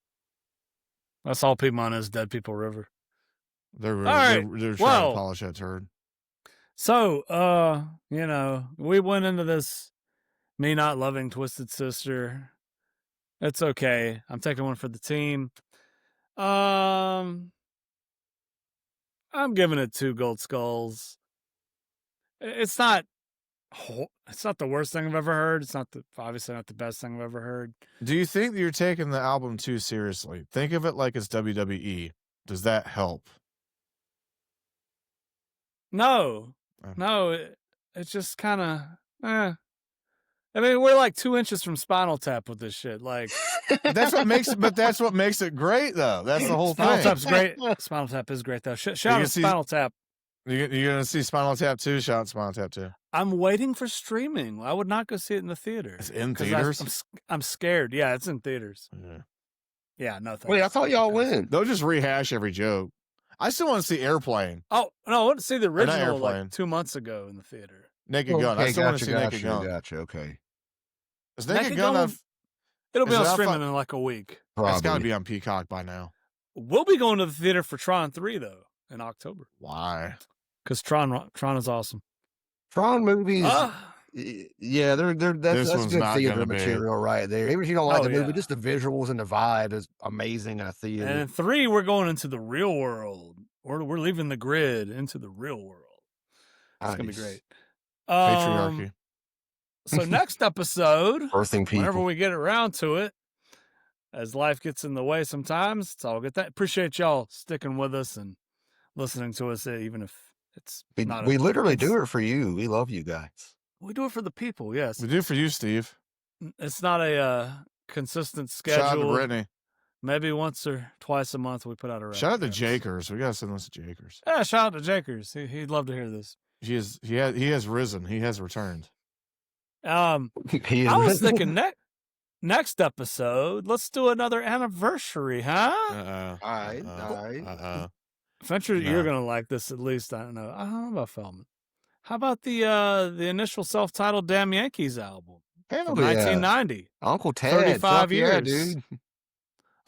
That's all Piedmont is, Dead People River. They're right. they're trying Well- to polish that turd. So, we went into this me not loving Twisted Sister. It's okay. I'm taking one for the team. I'm giving it 2 gold skulls. It's not the worst thing I've ever heard. It's obviously not the best thing I've ever heard. Do you think that you're taking the album too seriously? Think of it like it's WWE. Does that help? No, it's just kind of, I mean, we're like 2 inches from Spinal Tap with this shit. Like, That's what makes it great, though. That's the whole Spinal thing. Tap's great. Spinal Tap is great, though. Shout can out to see- Spinal Tap. You're gonna see Spinal Tap 2. Shout out Spinal Tap 2. I'm waiting for streaming. I would not go see it in the theater. It's in 'Cause theaters. I'm scared. Yeah, it's in theaters. Yeah. Yeah, no thanks. Wait, I thought y'all went. They'll just rehash every joke. I still want to see Airplane, Oh, no, I went to see the not original Airplane. like 2 months ago in the theater. Naked Gun. I Okay, still want to see gotcha, Naked Gun. Gotcha. Okay. Is Naked Naked Gun? Gun It'll be Is on it streaming outside- in like a week. That's got to Probably. be on Peacock by now. We'll be going to the theater for Tron 3, though, in October. Why? Because Tron is awesome. Tron movies. Ah, Yeah, This that's one's good not theater gonna be. material right there. Even if you don't like Oh, the movie, yeah. just the visuals and the vibe is amazing in a theater. and in 3, we're going into the real world. We're leaving the grid into the real world. It's going to be Nice. great. Patriarchy. So next episode, Birthing people. whenever we get around to it, as life gets in the way sometimes, it's all good. Appreciate y'all sticking with us and listening to us, even if it's not. We literally do it for you. We love you guys. We do it for the people. Yes, We do for you, Steve. it's not a consistent Shout out to schedule. Brittany. Maybe once or twice a month we put out a. Shout out to episode. Jakers. We gotta send this to Jakers. Yeah, shout out to Jakers. He'd love to hear this. He has risen. He has returned. I was thinking next episode, let's do another anniversary, huh? Alright. Venture, No. you're gonna like this at least. I don't know about Feldman. How about the initial self-titled Damn Yankees album Hell from yeah. 1990? Uncle Ted. 35 fuck yeah, years. dude.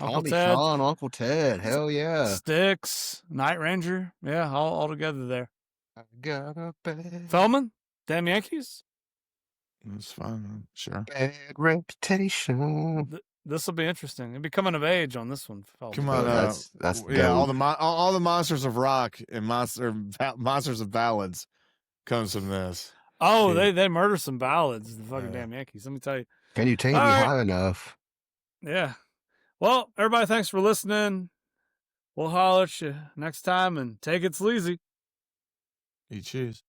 Uncle Tommy Ted, Shawn, Uncle Ted. Hell yeah. Styx, Night Ranger, yeah, all together there. I got a bad Feldman, Damn Yankees. That's fine. Sure. reputation. this will be interesting. It'll be coming of age on this one. Fellas. Come on, that's yeah. All dope. the all the monsters of rock and monsters of ballads comes from this. Oh, Dude. they murder some ballads, the fucking Yeah. damn Yankees. Let me tell you. Can you take me All right. high enough? Yeah. Well, everybody, thanks for listening. We'll holler at you next time and take it sleazy. Eat cheese.